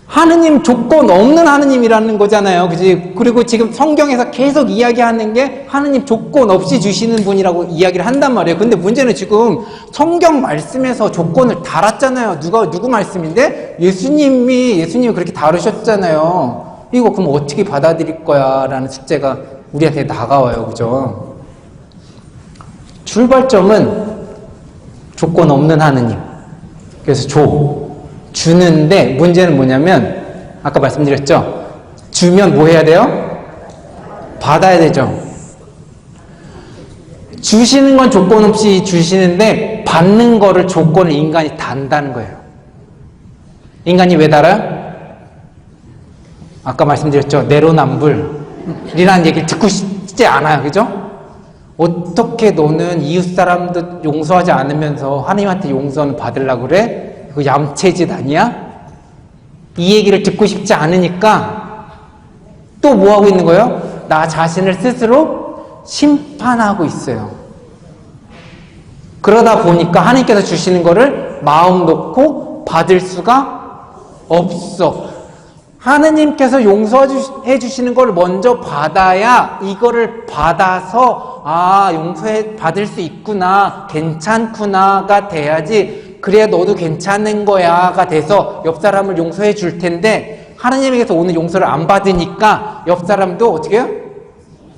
하느님 조건 없는 하느님이라는 거잖아요. 그지? 그리고 지금 성경에서 계속 이야기하는 게 하느님 조건 없이 주시는 분이라고 이야기를 한단 말이에요. 근데 문제는 지금 성경 말씀에서 조건을 달았잖아요. 누구 말씀인데? 예수님이 그렇게 다루셨잖아요. 이거 그럼 어떻게 받아들일 거야? 라는 숙제가 우리한테 다가와요. 그죠? 출발점은 조건 없는 하느님. 그래서 주는데 문제는 뭐냐면 아까 말씀드렸죠? 주면 뭐 해야 돼요? 받아야 되죠. 주시는 건 조건 없이 주시는데 받는 거를 조건을 인간이 단다는 거예요. 인간이 왜 달아요? 아까 말씀드렸죠? 내로남불이라는 얘기를 듣고 싶지 않아요. 그죠? 어떻게 너는 이웃 사람도 용서하지 않으면서 하나님한테 용서는 받으려고 그래? 그 얌체짓 아니야? 이 얘기를 듣고 싶지 않으니까 또 뭐 하고 있는 거예요? 나 자신을 스스로 심판하고 있어요. 그러다 보니까 하나님께서 주시는 거를 마음 놓고 받을 수가 없어. 하느님께서 용서해 주시는 걸 먼저 받아야 이거를 받아서 용서해 받을 수 있구나, 괜찮구나가 돼야지. 그래야 너도 괜찮은 거야가 돼서 옆 사람을 용서해 줄 텐데 하느님에게서 오는 용서를 안 받으니까 옆 사람도 어떻게 해요?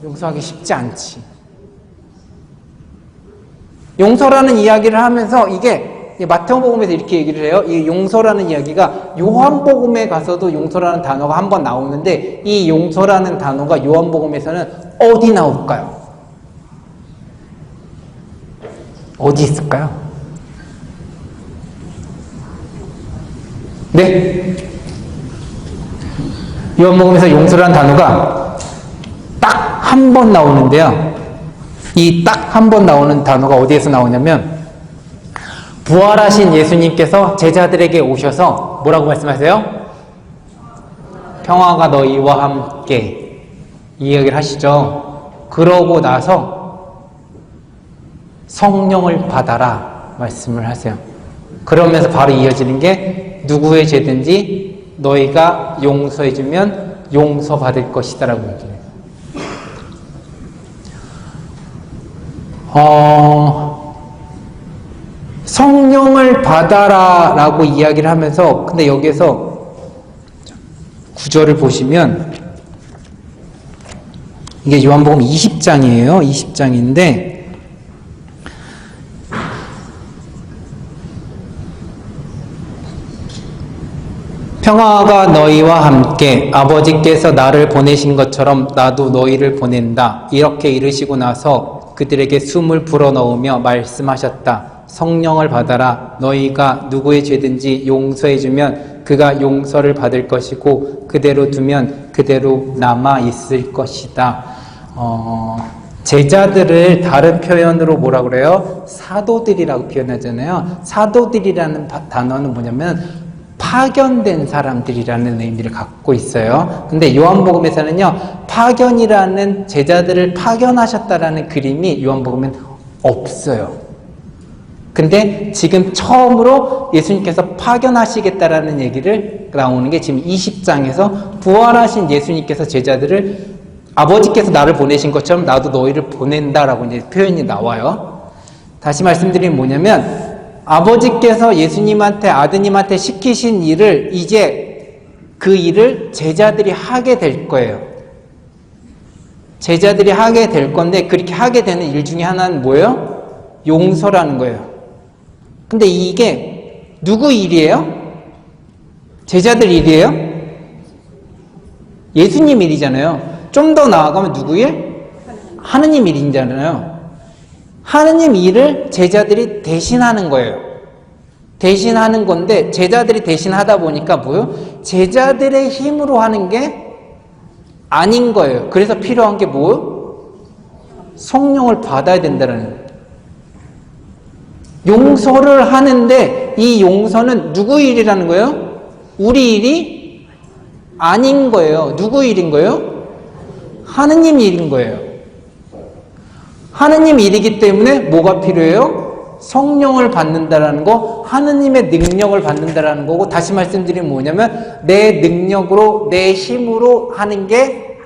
용서하기 쉽지 않지. 용서라는 이야기를 하면서 이게 마태복음에서 이렇게 얘기를 해요. 이 용서라는 이야기가 요한복음에 가서도 용서라는 단어가 한 번 나오는데 이 용서라는 단어가 요한복음에서는 어디 나올까요? 어디 있을까요? 네? 요한복음에서 용서라는 단어가 딱 한 번 나오는데요. 이 딱 한 번 나오는 단어가 어디에서 나오냐면 부활하신 예수님께서 제자들에게 오셔서 뭐라고 말씀하세요? 평화가 너희와 함께 이 얘기를 하시죠. 그러고 나서 성령을 받아라 말씀을 하세요. 그러면서 바로 이어지는 게 누구의 죄든지 너희가 용서해주면 용서받을 것이다라고 얘기해요. 성령을 받아라 라고 이야기를 하면서 근데 여기에서 구절을 보시면 이게 요한복음 20장이에요. 20장인데 평화가 너희와 함께 아버지께서 나를 보내신 것처럼 나도 너희를 보낸다. 이렇게 이르시고 나서 그들에게 숨을 불어넣으며 말씀하셨다. 성령을 받아라. 너희가 누구의 죄든지 용서해주면 그가 용서를 받을 것이고 그대로 두면 그대로 남아 있을 것이다. 제자들을 다른 표현으로 뭐라 그래요? 사도들이라고 표현하잖아요. 사도들이라는 단어는 뭐냐면 파견된 사람들이라는 의미를 갖고 있어요. 근데 요한복음에서는요, 파견이라는 제자들을 파견하셨다라는 그림이 요한복음엔 없어요. 근데 지금 처음으로 예수님께서 파견하시겠다라는 얘기를 나오는 게 지금 20장에서 부활하신 예수님께서 제자들을 아버지께서 나를 보내신 것처럼 나도 너희를 보낸다라고 이제 표현이 나와요. 다시 말씀드리면 뭐냐면 아버지께서 예수님한테 아드님한테 시키신 일을 이제 그 일을 제자들이 하게 될 거예요. 제자들이 하게 될 건데 그렇게 하게 되는 일 중에 하나는 뭐예요? 용서라는 거예요. 근데 이게 누구 일이에요? 제자들 일이에요? 예수님 일이잖아요. 좀 더 나아가면 누구 일? 하느님 일이잖아요. 하느님 일을 제자들이 대신하는 거예요. 대신하는 건데 제자들이 대신하다 보니까 뭐요? 제자들의 힘으로 하는 게 아닌 거예요. 그래서 필요한 게 뭐요? 성령을 받아야 된다는 거예요. 용서를 하는데 이 용서는 누구 일이라는 거예요? 우리 일이 아닌 거예요. 누구 일인 거예요? 하느님 일인 거예요. 하느님 일이기 때문에 뭐가 필요해요? 성령을 받는다라는 거, 하느님의 능력을 받는다라는 거고, 다시 말씀드리면 뭐냐면 내 능력으로, 내 힘으로 하는 게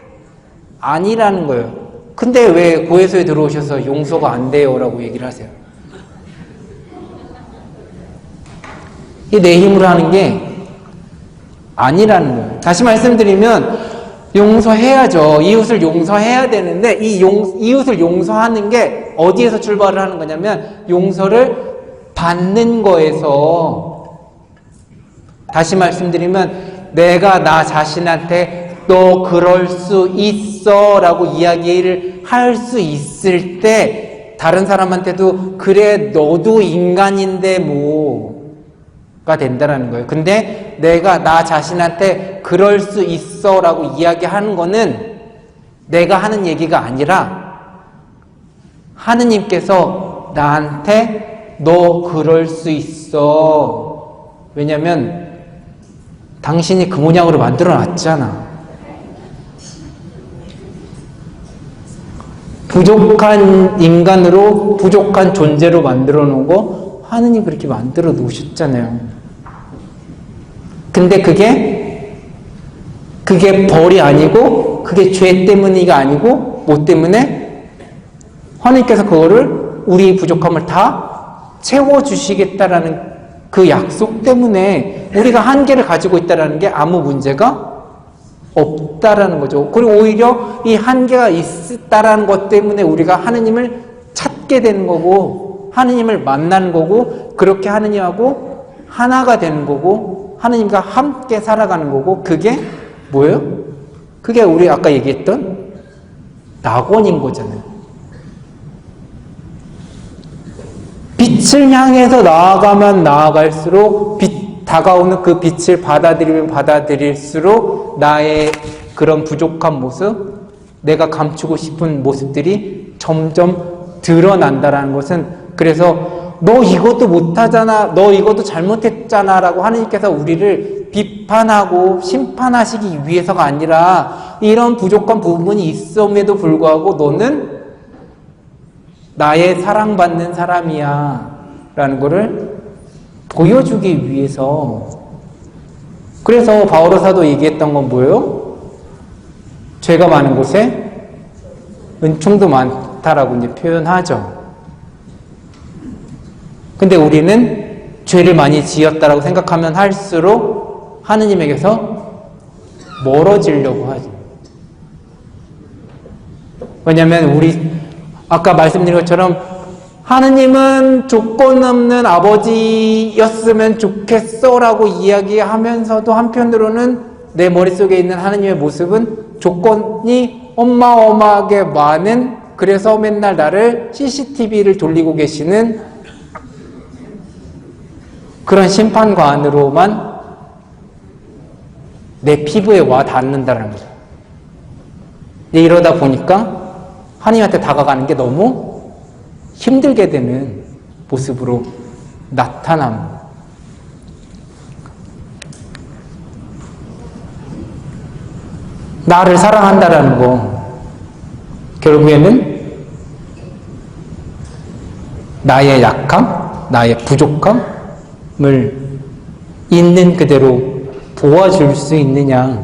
아니라는 거예요. 근데 왜 고해소에 들어오셔서 용서가 안 돼요? 라고 얘기를 하세요. 이 내 힘으로 하는 게 아니라는 거예요. 다시 말씀드리면 용서해야죠. 이웃을 용서해야 되는데 이웃을 용서하는 게 어디에서 출발을 하는 거냐면 용서를 받는 거에서. 다시 말씀드리면 내가 나 자신한테 너 그럴 수 있어 라고 이야기를 할 수 있을 때 다른 사람한테도 그래 너도 인간인데 뭐가 된다라는 거예요. 근데 내가 나 자신한테 그럴 수 있어 라고 이야기하는 거는 내가 하는 얘기가 아니라 하느님께서 나한테 너 그럴 수 있어. 왜냐면 당신이 그 모양으로 만들어 놨잖아. 부족한 인간으로 부족한 존재로 만들어 놓은 거 하느님 그렇게 만들어 놓으셨잖아요. 근데 그게 벌이 아니고 그게 죄 때문이가 아니고 뭐 때문에 하느님께서 그거를 우리 부족함을 다 채워주시겠다라는 그 약속 때문에 우리가 한계를 가지고 있다라는 게 아무 문제가 없다라는 거죠. 그리고 오히려 이 한계가 있다라는 것 때문에 우리가 하느님을 찾게 되는 거고 하느님을 만나는 거고 그렇게 하느님하고 하나가 되는 거고 하느님과 함께 살아가는 거고 그게 뭐예요? 그게 우리 아까 얘기했던 낙원인 거잖아요. 빛을 향해서 나아가면 나아갈수록 다가오는 그 빛을 받아들이면 받아들일수록 나의 그런 부족한 모습, 내가 감추고 싶은 모습들이 점점 드러난다라는 것은 그래서 너 이것도 못하잖아, 너 이것도 잘못했잖아 라고 하느님께서 우리를 비판하고 심판하시기 위해서가 아니라 이런 부족한 부분이 있음에도 불구하고 너는 나의 사랑받는 사람이야 라는 거를 보여주기 위해서. 그래서 바오로 사도 얘기했던 건 뭐예요? 죄가 많은 곳에 은총도 많다라고 이제 표현하죠. 근데 우리는 죄를 많이 지었다라고 생각하면 할수록 하느님에게서 멀어지려고 하죠. 왜냐하면 우리 아까 말씀드린 것처럼 하느님은 조건 없는 아버지였으면 좋겠어 라고 이야기하면서도 한편으로는 내 머릿속에 있는 하느님의 모습은 조건이 어마어마하게 많은, 그래서 맨날 나를 CCTV를 돌리고 계시는 그런 심판관으로만 내 피부에 와 닿는다는 거죠. 이러다 보니까 하느님한테 다가가는 게 너무 힘들게 되는 모습으로 나타납니다. 나를 사랑한다라는 거 결국에는 나의 약함, 나의 부족함을 있는 그대로 도와줄 수 있느냐,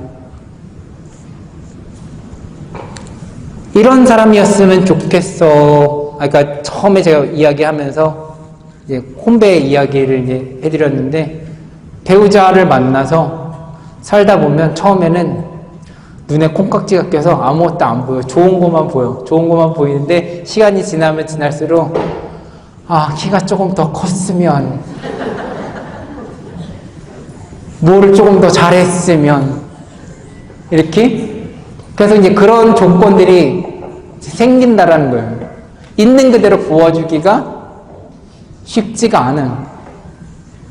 이런 사람이었으면 좋겠어. 그러니까 처음에 제가 이야기하면서 이제 혼배 이야기를 이제 해드렸는데, 배우자를 만나서 살다 보면 처음에는 눈에 콩깍지가 껴서 아무것도 안 보여. 좋은 것만 보여. 좋은 것만 보이는데 시간이 지나면 지날수록 키가 조금 더 컸으면 뭐를 조금 더 잘했으면 이렇게. 그래서 이제 그런 조건들이 생긴다라는 거예요. 있는 그대로 보아주기가 쉽지가 않은.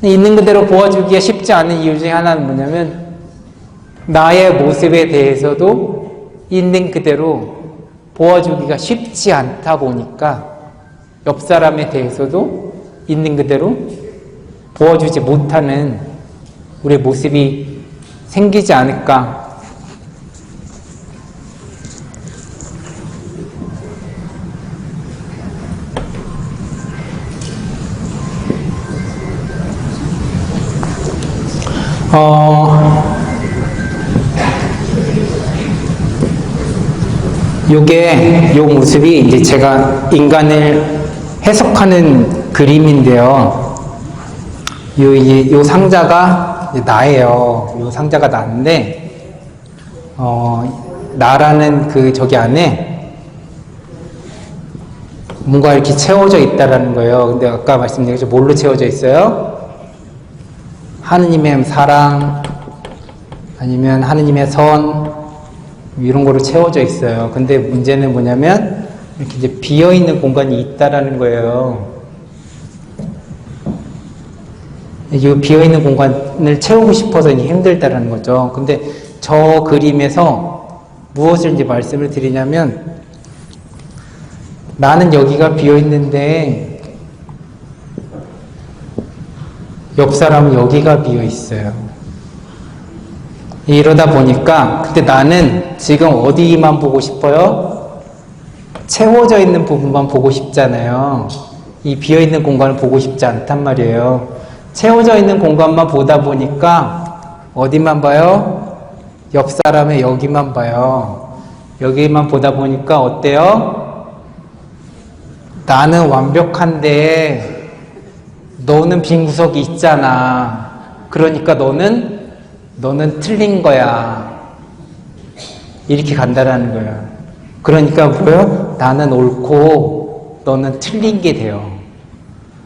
있는 그대로 보아주기가 쉽지 않은 이유 중에 하나는 뭐냐면 나의 모습에 대해서도 있는 그대로 보아주기가 쉽지 않다 보니까 옆 사람에 대해서도 있는 그대로 보아주지 못하는 우리의 모습이 생기지 않을까. 요 모습이 이제 제가 인간을 해석하는 그림인데요. 요 상자가 나예요. 요 상자가 나인데, 나라는 그 저기 안에 뭔가 이렇게 채워져 있다라는 거예요. 근데 아까 말씀드린 것처럼 뭘로 채워져 있어요? 하느님의 사랑, 아니면 하느님의 선, 이런 거로 채워져 있어요. 근데 문제는 뭐냐면, 이렇게 이제 비어있는 공간이 있다라는 거예요. 이 비어있는 공간을 채우고 싶어서 이제 힘들다라는 거죠. 근데 저 그림에서 무엇을 이제 말씀을 드리냐면, 나는 여기가 비어있는데, 옆 사람은 여기가 비어 있어요. 이러다 보니까, 근데 나는 지금 어디만 보고 싶어요? 채워져 있는 부분만 보고 싶잖아요. 이 비어 있는 공간을 보고 싶지 않단 말이에요. 채워져 있는 공간만 보다 보니까 어디만 봐요? 옆 사람의 여기만 봐요. 여기만 보다 보니까 어때요? 나는 완벽한데 너는 빈 구석이 있잖아. 그러니까 너는 틀린 거야. 이렇게 간다라는 거예요. 그러니까 뭐예요? 나는 옳고 너는 틀린 게 돼요.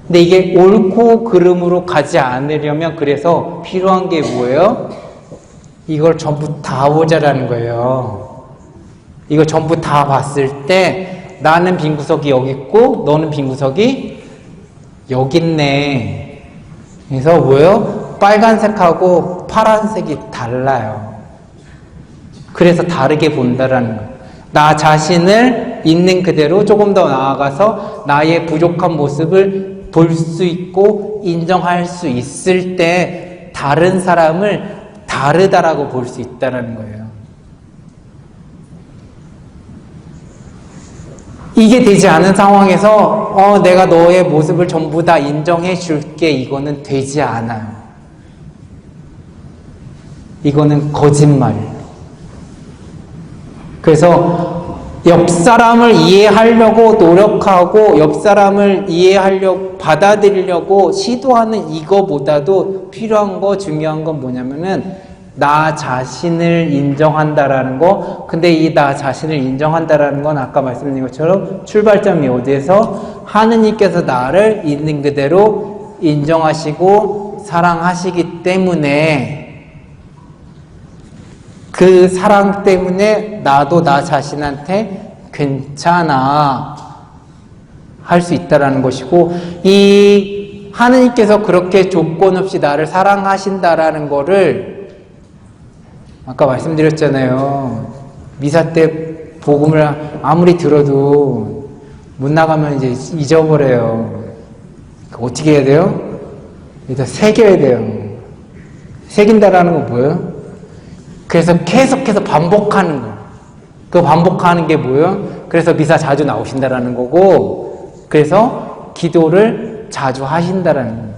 근데 이게 옳고 그름으로 가지 않으려면 그래서 필요한 게 뭐예요? 이걸 전부 다 보자라는 거예요. 이걸 전부 다 봤을 때 나는 빈 구석이 여기 있고 너는 빈 구석이 여기 있네. 그래서 뭐예요? 빨간색하고 파란색이 달라요. 그래서 다르게 본다라는 거예요. 나 자신을 있는 그대로 조금 더 나아가서 나의 부족한 모습을 볼 수 있고 인정할 수 있을 때 다른 사람을 다르다라고 볼 수 있다는 거예요. 이게 되지 않은 상황에서 내가 너의 모습을 전부 다 인정해 줄게, 이거는 되지 않아요. 이거는 거짓말. 그래서 옆 사람을 이해하려고 노력하고 옆 사람을 이해하려고 받아들이려고 시도하는 이거보다도 필요한 거, 중요한 건 뭐냐면은 나 자신을 인정한다라는 거. 근데 이 나 자신을 인정한다라는 건 아까 말씀드린 것처럼 출발점이 어디에서 하느님께서 나를 있는 그대로 인정하시고 사랑하시기 때문에 그 사랑 때문에 나도 나 자신한테 괜찮아 할 수 있다라는 것이고, 이 하느님께서 그렇게 조건 없이 나를 사랑하신다라는 거를 아까 말씀드렸잖아요. 미사 때 복음을 아무리 들어도 못 나가면 이제 잊어버려요. 어떻게 해야 돼요? 일단 새겨야 돼요. 새긴다라는 건 뭐예요? 그래서 계속해서 반복하는 거예요. 그 반복하는 게 뭐예요? 그래서 미사 자주 나오신다라는 거고, 그래서 기도를 자주 하신다라는 거예요.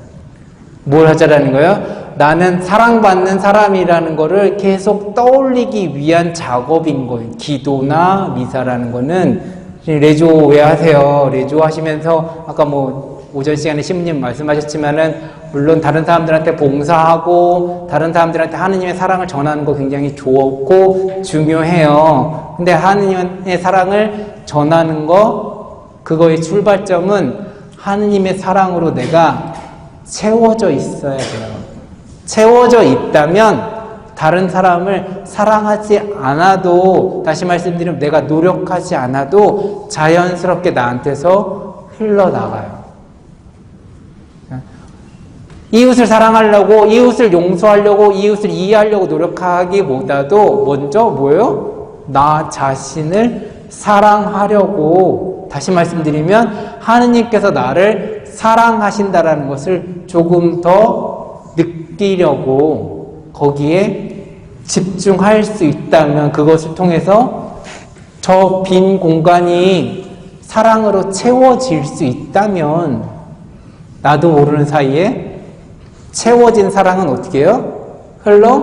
뭘 하자라는 거예요? 나는 사랑받는 사람이라는 거를 계속 떠올리기 위한 작업인 거예요. 기도나 미사라는 거는. 레조 왜 하세요? 레조 하시면서 아까 오전 시간에 신부님 말씀하셨지만은 물론 다른 사람들한테 봉사하고 다른 사람들한테 하느님의 사랑을 전하는 거 굉장히 좋고 중요해요. 근데 하느님의 사랑을 전하는 거, 그거의 출발점은 하느님의 사랑으로 내가 채워져 있어야 돼요. 채워져 있다면 다른 사람을 사랑하지 않아도, 다시 말씀드리면 내가 노력하지 않아도 자연스럽게 나한테서 흘러나가요. 이웃을 사랑하려고, 이웃을 용서하려고, 이웃을 이해하려고 노력하기보다도 먼저 뭐예요? 나 자신을 사랑하려고, 다시 말씀드리면 하느님께서 나를 사랑하신다라는 것을 조금 더 느끼려고 거기에 집중할 수 있다면, 그것을 통해서 저 빈 공간이 사랑으로 채워질 수 있다면 나도 모르는 사이에 채워진 사랑은 어떻게 해요? 흘러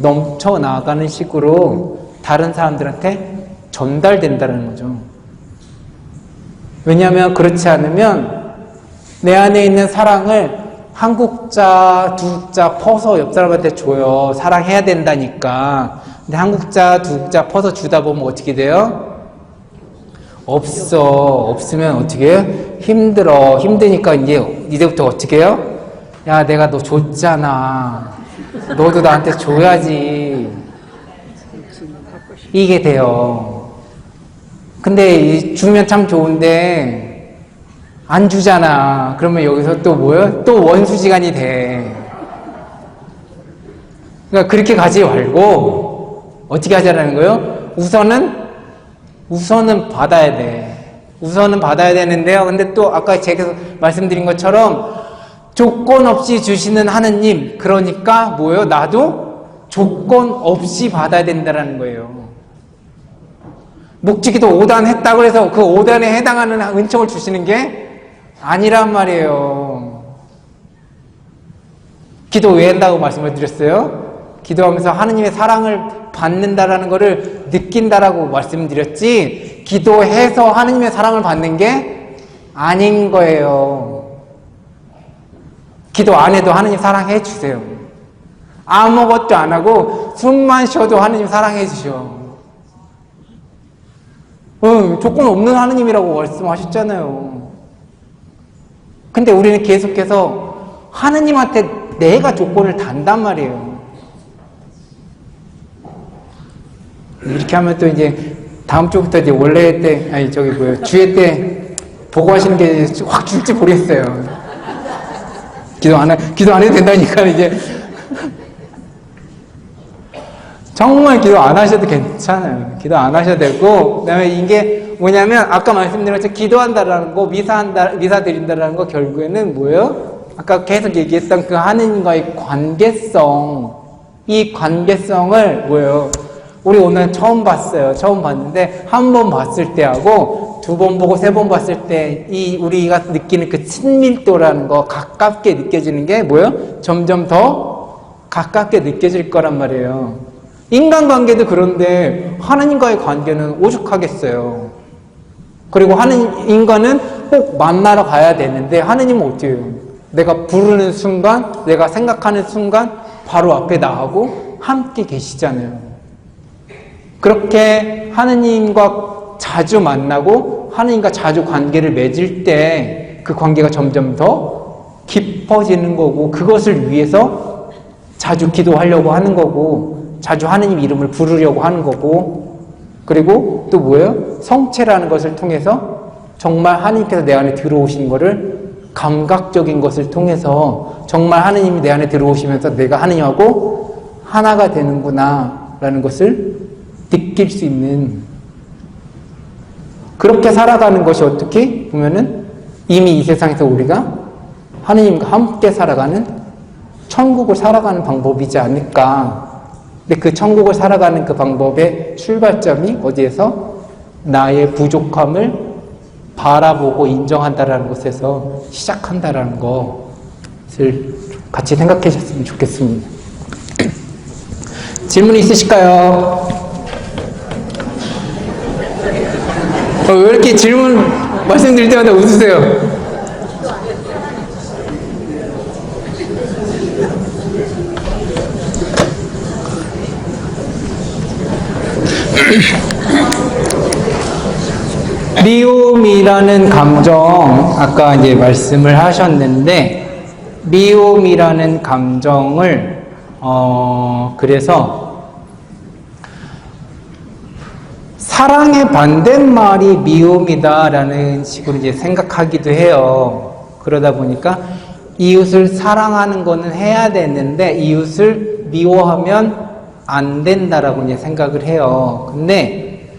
넘쳐나가는 식으로 다른 사람들한테 전달된다는 거죠. 왜냐하면 그렇지 않으면 내 안에 있는 사랑을 한 국자, 두 국자 퍼서 옆 사람한테 줘요. 사랑해야 된다니까. 근데 한 국자, 두 국자 퍼서 주다 보면 어떻게 돼요? 없으면 어떻게 해요? 힘들어. 힘드니까 이제부터 어떻게 해요? 야, 내가 너 줬잖아. 너도 나한테 줘야지. 이게 돼요. 근데 주면 참 좋은데 안 주잖아. 그러면 여기서 또 뭐예요? 또 원수지간이 돼. 그러니까 그렇게 가지 말고 어떻게 하자라는 거예요? 우선은 받아야 돼. 우선은 받아야 되는데요. 근데 또 아까 제가 말씀드린 것처럼 조건 없이 주시는 하느님, 그러니까 뭐예요? 나도 조건 없이 받아야 된다는 거예요. 묵지기도 5단 했다고 해서 그 5단에 해당하는 은총을 주시는 게 아니란 말이에요. 기도 왜 한다고 말씀을 드렸어요? 기도하면서 하느님의 사랑을 받는다라는 것을 느낀다라고 말씀드렸지, 기도해서 하느님의 사랑을 받는 게 아닌 거예요. 기도 안 해도 하느님 사랑해 주세요. 아무것도 안 하고 숨만 쉬어도 하느님 사랑해 주셔. 조건 없는 하느님이라고 말씀하셨잖아요. 근데 우리는 계속해서 하느님한테 내가 조건을 단단 말이에요. 이렇게 하면 또 이제 다음 주부터 이제 원래 때, 주회 때 보고하시는 게 확 줄지 모르겠어요. 기도 안 해도 된다니까, 이제. 정말 기도 안 하셔도 괜찮아요. 기도 안 하셔도 되고, 그 다음에 이게 뭐냐면, 아까 말씀드린 것처럼 기도한다라는 거, 미사 드린다라는 거, 결국에는 뭐예요? 아까 계속 얘기했던 그 하느님과의 관계성, 이 관계성을 뭐예요? 우리 오늘 처음 봤어요. 처음 봤는데, 한 번 봤을 때하고, 두 번 보고 세 번 봤을 때, 우리가 느끼는 그 친밀도라는 거, 가깝게 느껴지는 게 뭐예요? 점점 더 가깝게 느껴질 거란 말이에요. 인간관계도 그런데, 하나님과의 관계는 오죽하겠어요. 그리고 인간은 꼭 만나러 가야 되는데, 하느님은 어떻게 해요? 내가 부르는 순간, 내가 생각하는 순간, 바로 앞에 나하고 함께 계시잖아요. 그렇게 하느님과 자주 만나고 하느님과 자주 관계를 맺을 때 그 관계가 점점 더 깊어지는 거고, 그것을 위해서 자주 기도하려고 하는 거고, 자주 하느님 이름을 부르려고 하는 거고, 그리고 또 뭐예요? 성체라는 것을 통해서 정말 하느님께서 내 안에 들어오신 거를 감각적인 것을 통해서 정말 하느님이 내 안에 들어오시면서 내가 하느님하고 하나가 되는구나 라는 것을 느낄 수 있는, 그렇게 살아가는 것이 어떻게 보면은 이미 이 세상에서 우리가 하느님과 함께 살아가는, 천국을 살아가는 방법이지 않을까. 근데 그 천국을 살아가는 그 방법의 출발점이 어디에서? 나의 부족함을 바라보고 인정한다라는 것에서 시작한다라는 것을 같이 생각해 주셨으면 좋겠습니다. 질문 있으실까요? 왜 이렇게 질문 말씀드릴 때마다 웃으세요? 미움이라는 감정, 아까 이제 말씀을 하셨는데, 미움이라는 감정을 그래서 사랑의 반대말이 미움이다라는 식으로 이제 생각하기도 해요. 그러다 보니까 이웃을 사랑하는 거는 해야 되는데 이웃을 미워하면 안 된다라고 이제 생각을 해요. 근데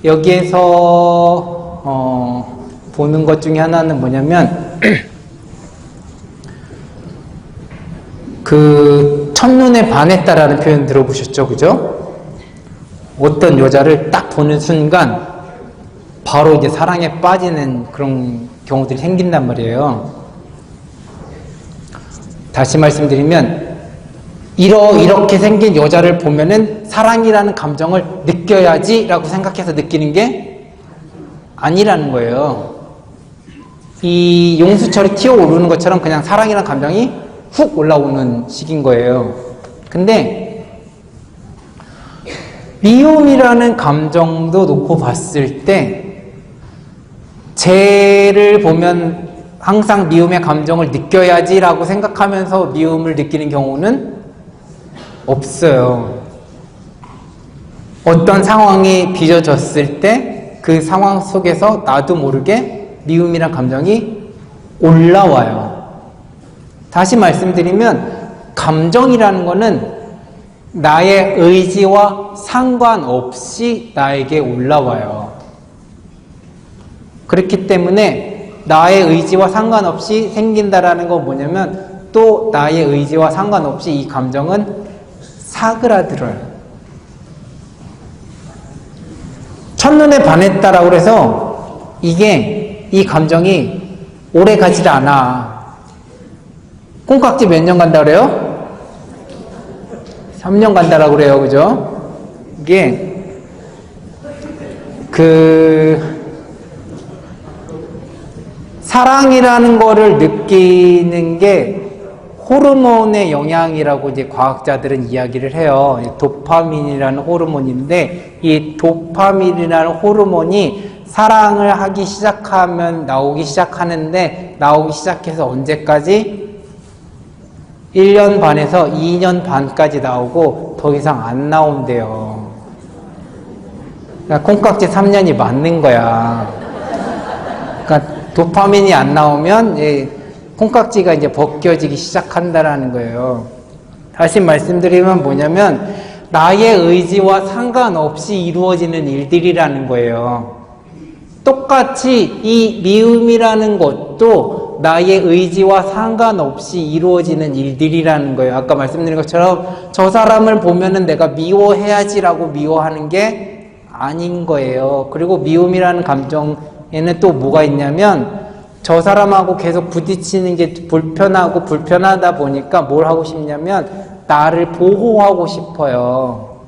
여기에서 보는 것 중에 하나는 뭐냐면 그 첫눈에 반했다라는 표현 들어보셨죠? 그죠? 어떤 여자를 딱 보는 순간 바로 이제 사랑에 빠지는 그런 경우들이 생긴단 말이에요. 다시 말씀드리면 이렇게 생긴 여자를 보면은 사랑이라는 감정을 느껴야지 라고 생각해서 느끼는 게 아니라는 거예요. 이 용수철이 튀어오르는 것처럼 그냥 사랑이라는 감정이 훅 올라오는 식인 거예요. 근데 미움이라는 감정도 놓고 봤을 때 쟤를 보면 항상 미움의 감정을 느껴야지 라고 생각하면서 미움을 느끼는 경우는 없어요. 어떤 상황이 빚어졌을 때 그 상황 속에서 나도 모르게 미움이라는 감정이 올라와요. 다시 말씀드리면 감정이라는 거는 나의 의지와 상관없이 나에게 올라와요. 그렇기 때문에 나의 의지와 상관없이 생긴다라는 건 뭐냐면 또 나의 의지와 상관없이 이 감정은 사그라들어요. 첫눈에 반했다라고 해서 이 감정이 오래 가지 않아. 콩깍지 몇 년 간다 그래요? 3년 간다라고 그래요. 그죠? 이게 사랑이라는 거를 느끼는 게 호르몬의 영향이라고 이제 과학자들은 이야기를 해요. 도파민이라는 호르몬인데 이 도파민이라는 호르몬이 사랑을 하기 시작하면 나오기 시작하는데 나오기 시작해서 언제까지? 1년 반에서 2년 반까지 나오고 더 이상 안 나온대요. 그러니까 콩깍지 3년이 맞는 거야. 그러니까 도파민이 안 나오면 콩깍지가 이제 벗겨지기 시작한다라는 거예요. 다시 말씀드리면 뭐냐면 나의 의지와 상관없이 이루어지는 일들이라는 거예요. 똑같이 이 미움이라는 것도 나의 의지와 상관없이 이루어지는 일들이라는 거예요. 아까 말씀드린 것처럼 저 사람을 보면은 내가 미워해야지라고 미워하는 게 아닌 거예요. 그리고 미움이라는 감정에는 또 뭐가 있냐면 저 사람하고 계속 부딪히는 게 불편하다 보니까 뭘 하고 싶냐면 나를 보호하고 싶어요.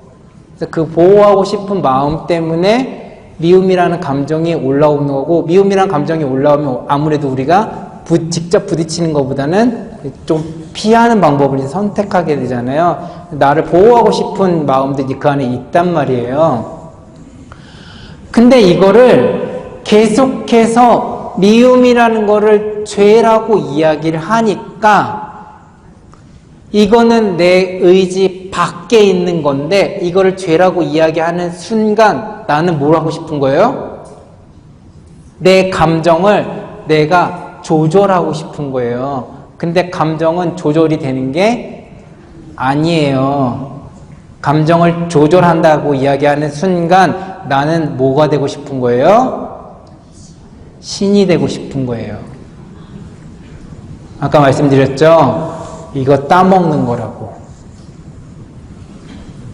그래서 그 보호하고 싶은 마음 때문에 미움이라는 감정이 올라오는 거고, 미움이라는 감정이 올라오면 아무래도 우리가 직접 부딪히는 것보다는 좀 피하는 방법을 선택하게 되잖아요. 나를 보호하고 싶은 마음들이 그 안에 있단 말이에요. 근데 이거를 계속해서 미움이라는 거를 죄라고 이야기를 하니까 이거는 내 의지 밖에 있는 건데 이거를 죄라고 이야기하는 순간 나는 뭘 하고 싶은 거예요? 내 감정을 내가 조절하고 싶은 거예요. 근데 감정은 조절이 되는 게 아니에요. 감정을 조절한다고 이야기하는 순간 나는 뭐가 되고 싶은 거예요? 신이 되고 싶은 거예요. 아까 말씀드렸죠? 이거 따먹는 거라고.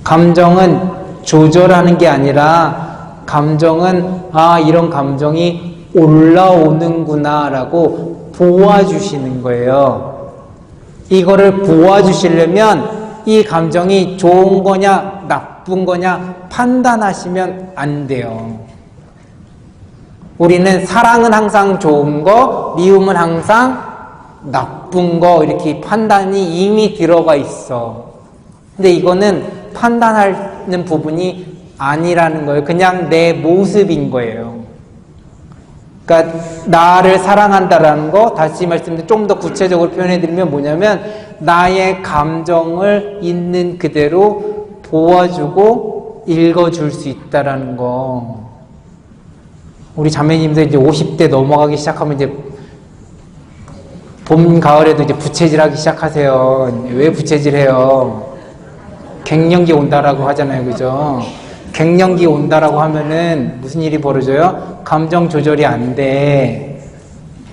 감정은 조절하는 게 아니라 감정은 이런 감정이 올라오는구나 라고 보아주시는 거예요. 이거를 보아주시려면 이 감정이 좋은 거냐 나쁜 거냐 판단하시면 안 돼요. 우리는 사랑은 항상 좋은 거, 미움은 항상 나쁜 거 이렇게 판단이 이미 들어가 있어. 근데 이거는 판단하는 부분이 아니라는 거예요. 그냥 내 모습인 거예요. 그러니까 나를 사랑한다라는 거, 다시 말씀드리면 좀 더 구체적으로 표현해드리면 뭐냐면 나의 감정을 있는 그대로 보아주고 읽어줄 수 있다라는 거. 우리 자매님들 이제 50대 넘어가기 시작하면 이제 봄, 가을에도 이제 부채질하기 시작하세요. 왜 부채질해요? 갱년기 온다라고 하잖아요, 그죠? 갱년기 온다라고 하면은 무슨 일이 벌어져요? 감정 조절이 안 돼.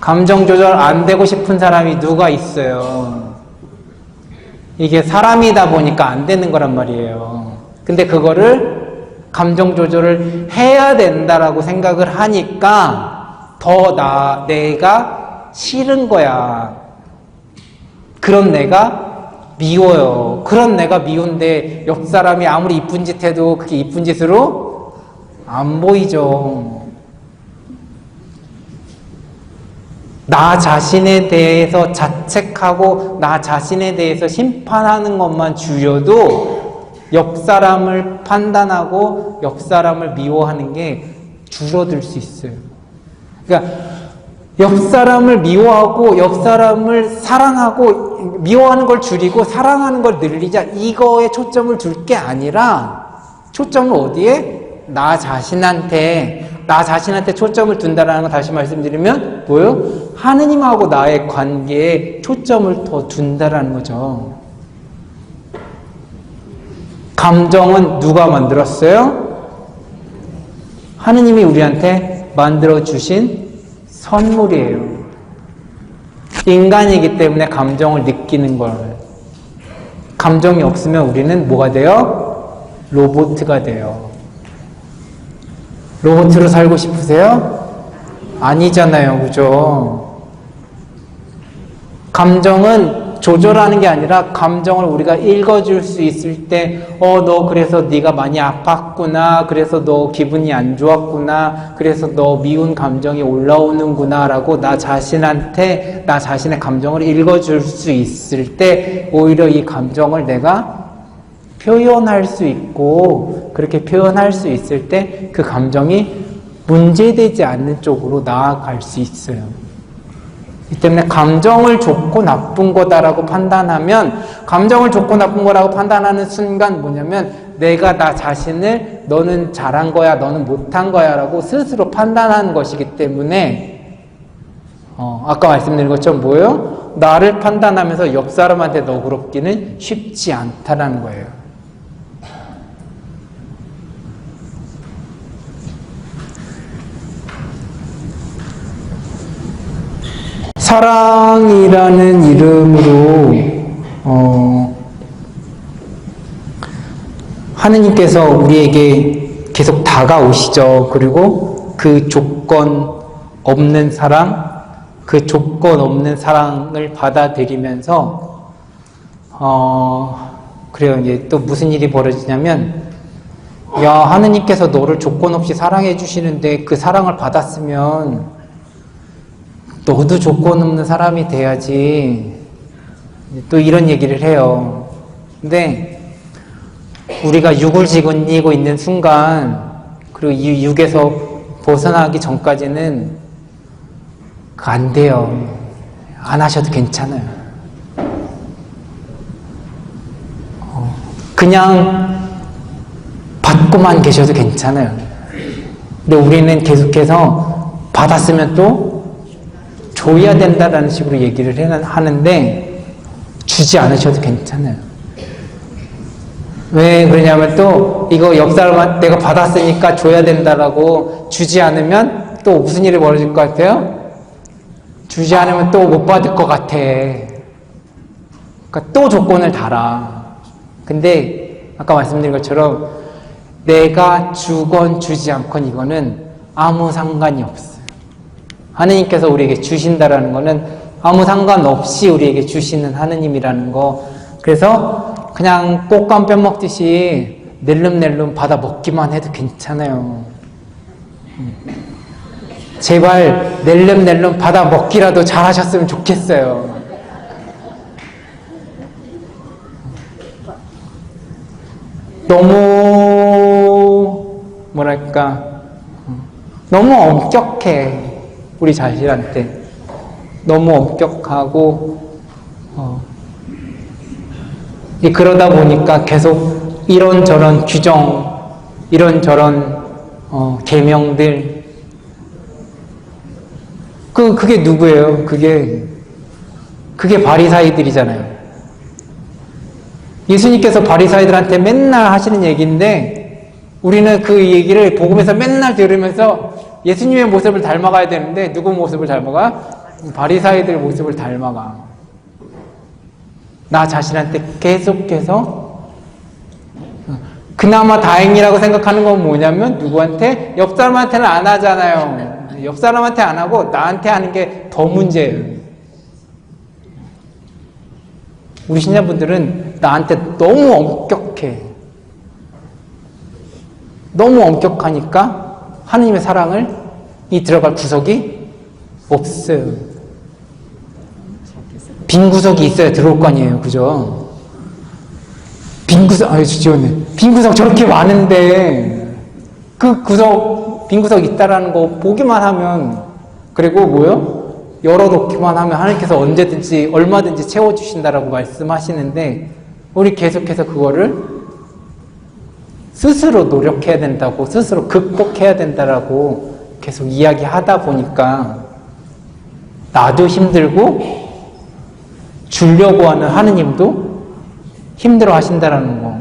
감정 조절 안 되고 싶은 사람이 누가 있어요? 이게 사람이다 보니까 안 되는 거란 말이에요. 근데 그거를 감정 조절을 해야 된다라고 생각을 하니까 더 내가 싫은 거야. 그런 내가 미워요. 그런 내가 미운데 옆 사람이 아무리 이쁜 짓 해도 그게 이쁜 짓으로 안 보이죠. 나 자신에 대해서 자책하고 나 자신에 대해서 심판하는 것만 줄여도 옆 사람을 판단하고 옆 사람을 미워하는 게 줄어들 수 있어요. 그러니까 옆 사람을 미워하고 옆 사람을 사랑하고 미워하는 걸 줄이고 사랑하는 걸 늘리자, 이거에 초점을 둘 게 아니라 초점을 어디에? 나 자신한테 초점을 둔다라는 거 다시 말씀드리면 뭐예요? 하느님하고 나의 관계에 초점을 더 둔다라는 거죠. 감정은 누가 만들었어요? 하느님이 우리한테 만들어주신 선물이에요. 인간이기 때문에 감정을 느끼는 걸. 감정이 없으면 우리는 뭐가 돼요? 로봇가 돼요. 로봇으로 살고 싶으세요? 아니잖아요, 그죠? 감정은 조절하는 게 아니라 감정을 우리가 읽어줄 수 있을 때, 너 그래서 네가 많이 아팠구나, 그래서 너 기분이 안 좋았구나, 그래서 너 미운 감정이 올라오는구나 라고 나 자신한테 나 자신의 감정을 읽어줄 수 있을 때 오히려 이 감정을 내가 표현할 수 있고, 그렇게 표현할 수 있을 때 그 감정이 문제되지 않는 쪽으로 나아갈 수 있어요. 이 때문에 감정을 좋고 나쁜 거다라고 판단하면, 감정을 좋고 나쁜 거라고 판단하는 순간 뭐냐면 내가 나 자신을 너는 잘한 거야, 너는 못한 거야 라고 스스로 판단하는 것이기 때문에 아까 말씀드린 것처럼 뭐예요? 나를 판단하면서 옆 사람한테 너그럽기는 쉽지 않다라는 거예요. 사랑이라는 이름으로 하느님께서 우리에게 계속 다가오시죠. 그리고 그 조건 없는 사랑, 그 조건 없는 사랑을 받아들이면서 그래요. 이제 또 무슨 일이 벌어지냐면, 야, 하느님께서 너를 조건 없이 사랑해 주시는데 그 사랑을 받았으면 너도 조건 없는 사람이 돼야지. 또 이런 얘기를 해요. 근데 우리가 육을 지니고 있는 순간, 그리고 이 육에서 벗어나기 전까지는 안 돼요. 안 하셔도 괜찮아요. 그냥 받고만 계셔도 괜찮아요. 근데 우리는 계속해서 받았으면 또 줘야 된다라는 식으로 얘기를 하는데 주지 않으셔도 괜찮아요. 왜 그러냐면 또 이거 옆 사람한테 내가 받았으니까 줘야 된다라고 주지 않으면 또 무슨 일이 벌어질 것 같아요? 주지 않으면 또 못 받을 것 같아. 그러니까 또 조건을 달아. 근데 아까 말씀드린 것처럼 내가 주건 주지 않건 이거는 아무 상관이 없어요. 하느님께서 우리에게 주신다라는 거는 아무 상관없이 우리에게 주시는 하느님이라는 거. 그래서 그냥 꽃감 빼먹듯이 낼름낼름 받아 먹기만 해도 괜찮아요. 제발 낼름낼름 받아 먹기라도 잘하셨으면 좋겠어요. 너무 뭐랄까, 너무 엄격해. 우리 자신한테. 너무 엄격하고 그러다 보니까 계속 이런저런 규정, 이런저런 계명들. 그게 누구예요? 그게 바리사이들이잖아요. 예수님께서 바리사이들한테 맨날 하시는 얘기인데 우리는 그 얘기를 복음에서 맨날 들으면서 예수님의 모습을 닮아가야 되는데 누구 모습을 닮아가? 바리사이들 모습을 닮아가. 나 자신한테 계속해서 그나마 다행이라고 생각하는 건 뭐냐면 누구한테? 옆 사람한테는 안 하잖아요. 옆 사람한테 안 하고 나한테 하는 게 더 문제예요. 우리 신자분들은 나한테 너무 엄격해. 너무 엄격하니까 하느님의 사랑을 들어갈 구석이 없어요. 빈 구석이 있어야 들어올 거 아니에요. 그죠? 빈 구석, 빈 구석 저렇게 많은데 그 구석, 빈 구석 있다라는 거 보기만 하면, 그리고 뭐요? 열어놓기만 하면 하나님께서 언제든지 얼마든지 채워주신다라고 말씀하시는데 우리 계속해서 그거를 스스로 노력해야 된다고, 스스로 극복해야 된다라고 계속 이야기하다 보니까 나도 힘들고 주려고 하는 하느님도 힘들어 하신다라는 거.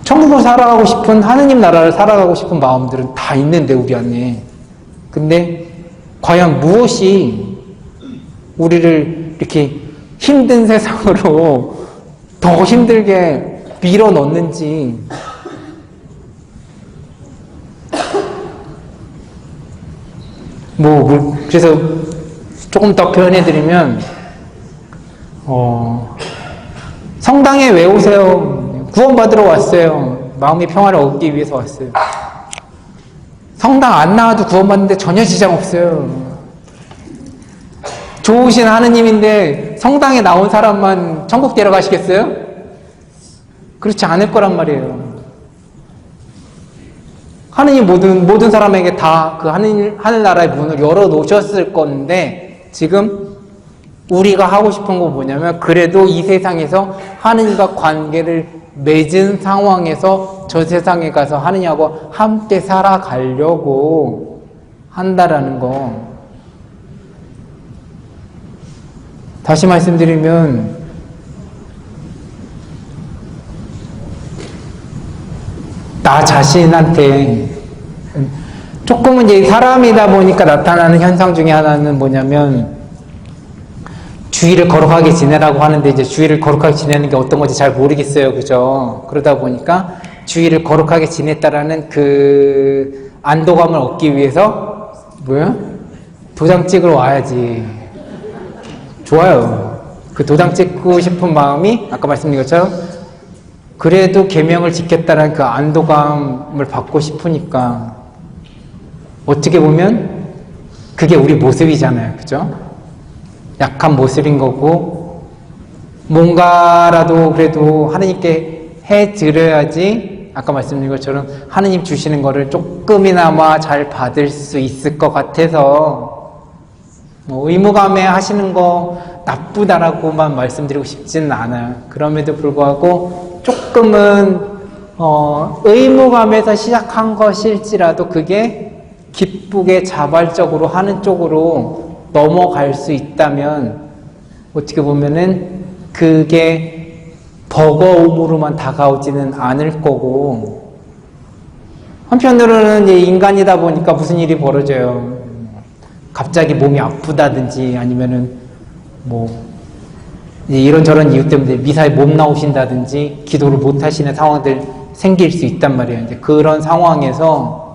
천국을 살아가고 싶은, 하느님 나라를 살아가고 싶은 마음들은 다 있는데 우리 안에. 근데 과연 무엇이 우리를 이렇게 힘든 세상으로 더 힘들게 밀어넣는지. 그래서 조금 더 표현해드리면, 성당에 왜 오세요? 구원받으러 왔어요. 마음의 평화를 얻기 위해서 왔어요. 성당 안 나와도 구원받는데 전혀 지장 없어요. 좋으신 하느님인데 성당에 나온 사람만 천국 데려가시겠어요? 그렇지 않을 거란 말이에요. 하느님 모든 사람에게 다 그 하늘나라의 문을 열어놓으셨을 건데, 지금 우리가 하고 싶은 거 뭐냐면, 그래도 이 세상에서 하느님과 관계를 맺은 상황에서 저 세상에 가서 하느님하고 함께 살아가려고 한다라는 거. 다시 말씀드리면, 나 자신한테, 조금은 이제 사람이다 보니까 나타나는 현상 중에 하나는 뭐냐면, 주의를 거룩하게 지내라고 하는데 이제 주의를 거룩하게 지내는 게 어떤 건지 잘 모르겠어요. 그죠? 그러다 보니까 주의를 거룩하게 지냈다라는 그 안도감을 얻기 위해서 도장 찍으러 와야지. 좋아요. 그 도장 찍고 싶은 마음이 아까 말씀드린 것처럼 그래도 계명을 지켰다는 그 안도감을 받고 싶으니까, 어떻게 보면 그게 우리 모습이잖아요. 그죠? 약한 모습인 거고, 뭔가라도 그래도 하느님께 해드려야지 아까 말씀드린 것처럼 하느님 주시는 거를 조금이나마 잘 받을 수 있을 것 같아서, 의무감에 하시는 거 나쁘다라고만 말씀드리고 싶지는 않아요. 그럼에도 불구하고 조금은 의무감에서 시작한 것일지라도 그게 기쁘게 자발적으로 하는 쪽으로 넘어갈 수 있다면, 어떻게 보면은 그게 버거움으로만 다가오지는 않을 거고, 한편으로는 이제 인간이다 보니까 무슨 일이 벌어져요. 갑자기 몸이 아프다든지 아니면은 이제 이런저런 이유 때문에 미사에 몸 나오신다든지 기도를 못 하시는 상황들 생길 수 있단 말이에요. 이제 그런 상황에서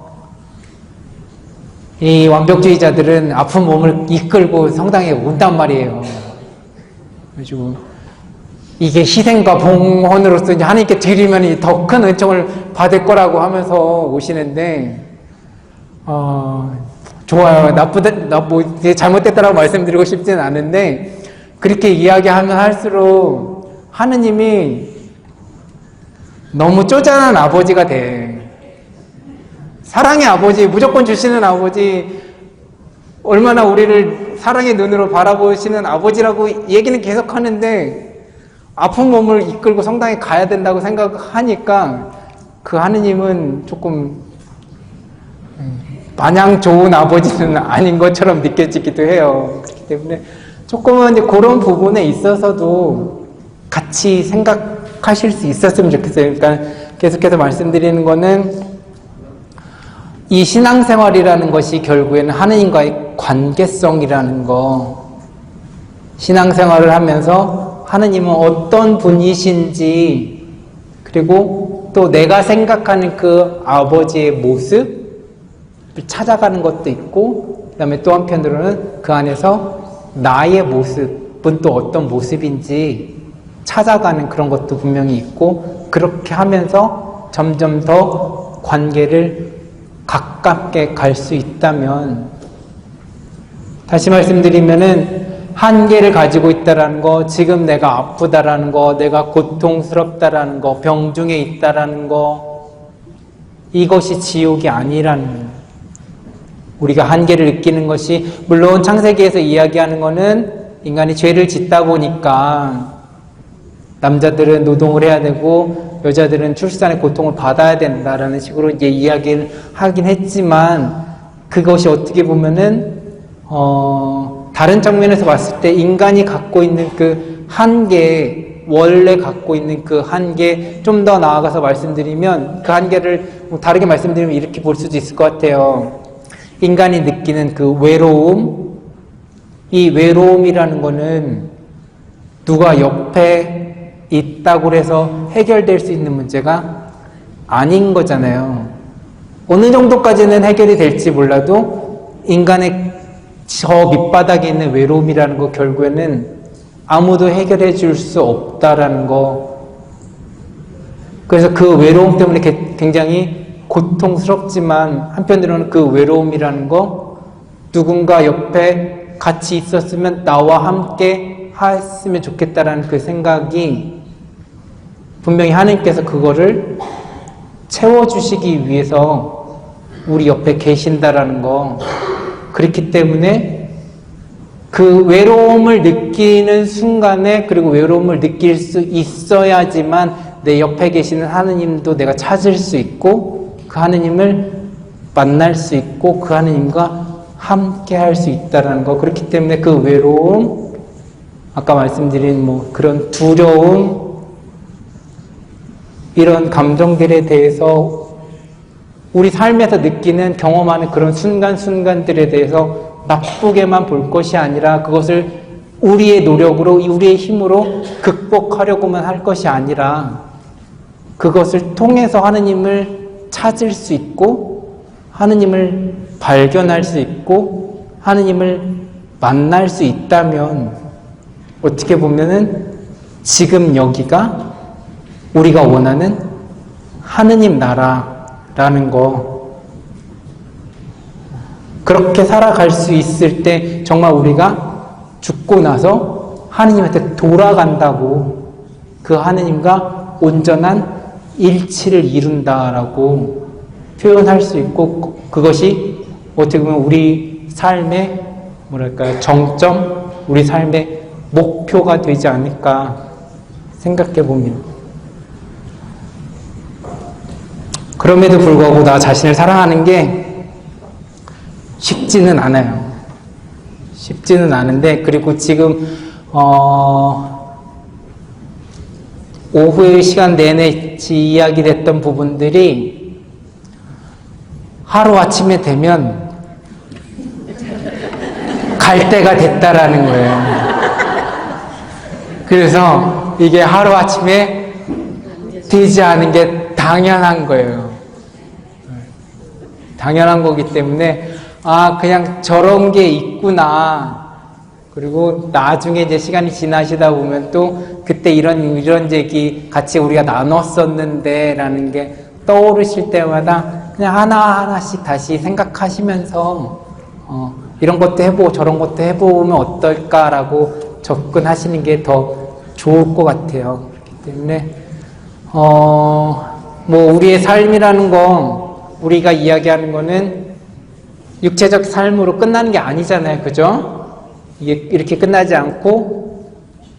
이 완벽주의자들은 아픈 몸을 이끌고 성당에 온단 말이에요. 그래가지고 이게 희생과 봉헌으로서 이제 하나님께 드리면 더 큰 은총을 받을 거라고 하면서 오시는데, 좋아요. 잘못됐다라고 말씀드리고 싶지는 않은데, 그렇게 이야기하면 할수록 하느님이 너무 쪼잔한 아버지가 돼. 사랑의 아버지, 무조건 주시는 아버지, 얼마나 우리를 사랑의 눈으로 바라보시는 아버지라고 얘기는 계속 하는데 아픈 몸을 이끌고 성당에 가야 된다고 생각하니까 그 하느님은 조금 마냥 좋은 아버지는 아닌 것처럼 느껴지기도 해요. 그렇기 때문에 조금은 이제 그런 부분에 있어서도 같이 생각하실 수 있었으면 좋겠어요. 그러니까 계속해서 말씀드리는 거는 이 신앙생활이라는 것이 결국에는 하느님과의 관계성이라는 거, 신앙생활을 하면서 하느님은 어떤 분이신지, 그리고 또 내가 생각하는 그 아버지의 모습을 찾아가는 것도 있고, 그 다음에 또 한편으로는 그 안에서 나의 모습은 또 어떤 모습인지 찾아가는 그런 것도 분명히 있고, 그렇게 하면서 점점 더 관계를 가깝게 갈 수 있다면, 다시 말씀드리면은 한계를 가지고 있다라는 거, 지금 내가 아프다라는 거, 내가 고통스럽다라는 거, 병중에 있다라는 거, 이것이 지옥이 아니라는, 우리가 한계를 느끼는 것이, 물론 창세기에서 이야기하는 거는 인간이 죄를 짓다 보니까 남자들은 노동을 해야 되고 여자들은 출산의 고통을 받아야 된다라는 식으로 이제 이야기를 하긴 했지만, 그것이 어떻게 보면은 다른 측면에서 봤을 때 인간이 갖고 있는 그 한계, 원래 갖고 있는 그 한계, 좀 더 나아가서 말씀드리면 그 한계를 다르게 말씀드리면 이렇게 볼 수도 있을 것 같아요. 인간이 느끼는 그 외로움, 이 외로움이라는 거는 누가 옆에 있다고 해서 해결될 수 있는 문제가 아닌 거잖아요. 어느 정도까지는 해결이 될지 몰라도 인간의 저 밑바닥에 있는 외로움이라는 거 결국에는 아무도 해결해 줄 수 없다라는 거. 그래서 그 외로움 때문에 굉장히 고통스럽지만 한편으로는 그 외로움이라는 거, 누군가 옆에 같이 있었으면 나와 함께 했으면 좋겠다라는 그 생각이 분명히 하나님께서 그거를 채워주시기 위해서 우리 옆에 계신다라는 거. 그렇기 때문에 그 외로움을 느끼는 순간에, 그리고 외로움을 느낄 수 있어야지만 내 옆에 계시는 하느님도 내가 찾을 수 있고 그 하느님을 만날 수 있고 그 하느님과 함께 할 수 있다는 거. 그렇기 때문에 그 외로움, 아까 말씀드린 그런 두려움, 이런 감정들에 대해서 우리 삶에서 느끼는, 경험하는 그런 순간순간들에 대해서 나쁘게만 볼 것이 아니라 그것을 우리의 노력으로, 우리의 힘으로 극복하려고만 할 것이 아니라 그것을 통해서 하느님을 찾을 수 있고 하느님을 발견할 수 있고 하느님을 만날 수 있다면, 어떻게 보면은 지금 여기가 우리가 원하는 하느님 나라라는 거, 그렇게 살아갈 수 있을 때 정말 우리가 죽고 나서 하느님한테 돌아간다고, 그 하느님과 온전한 일치를 이룬다라고 표현할 수 있고, 그것이 어떻게 보면 우리 삶의 정점, 우리 삶의 목표가 되지 않을까 생각해 봅니다. 그럼에도 불구하고 나 자신을 사랑하는 게 쉽지는 않아요. 쉽지는 않은데, 그리고 지금 오후의 시간 내내 이야기됐던 부분들이 하루아침에 되면 갈 때가 됐다라는 거예요. 그래서 이게 하루아침에 되지 않은 게 당연한 거예요. 당연한 거기 때문에 그냥 저런 게 있구나. 그리고 나중에 이제 시간이 지나시다 보면 또 그때 이런 얘기 같이 우리가 나눴었는데 라는 게 떠오르실 때마다 그냥 하나하나씩 다시 생각하시면서 이런 것도 해보고 저런 것도 해보면 어떨까라고 접근하시는 게 더 좋을 것 같아요. 그렇기 때문에 우리의 삶이라는 건 우리가 이야기하는 거는 육체적 삶으로 끝나는 게 아니잖아요. 그죠? 이게 이렇게 끝나지 않고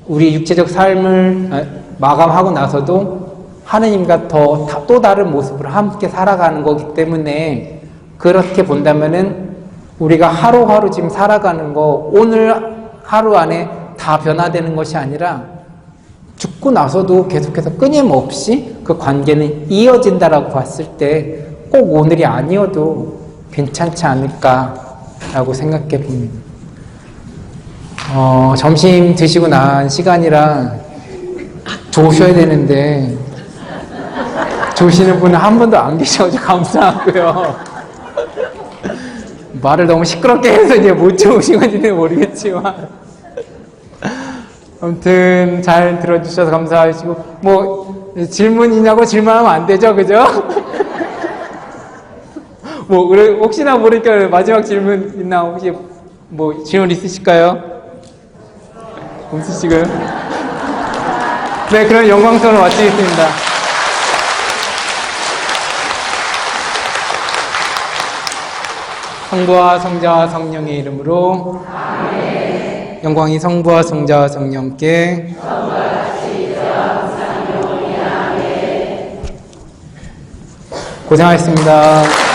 우리 육체적 삶을 마감하고 나서도 하느님과 또 다른 모습으로 함께 살아가는 거기 때문에 그렇게 본다면은 우리가 하루하루 지금 살아가는 거 오늘 하루 안에 다 변화되는 것이 아니라 죽고 나서도 계속해서 끊임없이 그 관계는 이어진다라고 봤을 때 꼭 오늘이 아니어도 괜찮지 않을까라고 생각해 봅니다. 점심 드시고 난 시간이라 조셔야 되는데 조시는 분은 한 번도 안 계셔가지고 감사하고요. 말을 너무 시끄럽게 해서 이제 못 좋으신 건지는 모르겠지만 아무튼 잘 들어주셔서 감사하시고 뭐 질문이냐고 질문하면 안 되죠, 그죠? 뭐 혹시나 모르니까 마지막 질문 있나 혹시 뭐 질문 있으실까요? 없으시고요? 네, 그럼 영광스러워 마치겠습니다. 성부와 성자와 성령의 이름으로 아멘. 영광이 성부와 성자와 성령께 고생하셨습니다.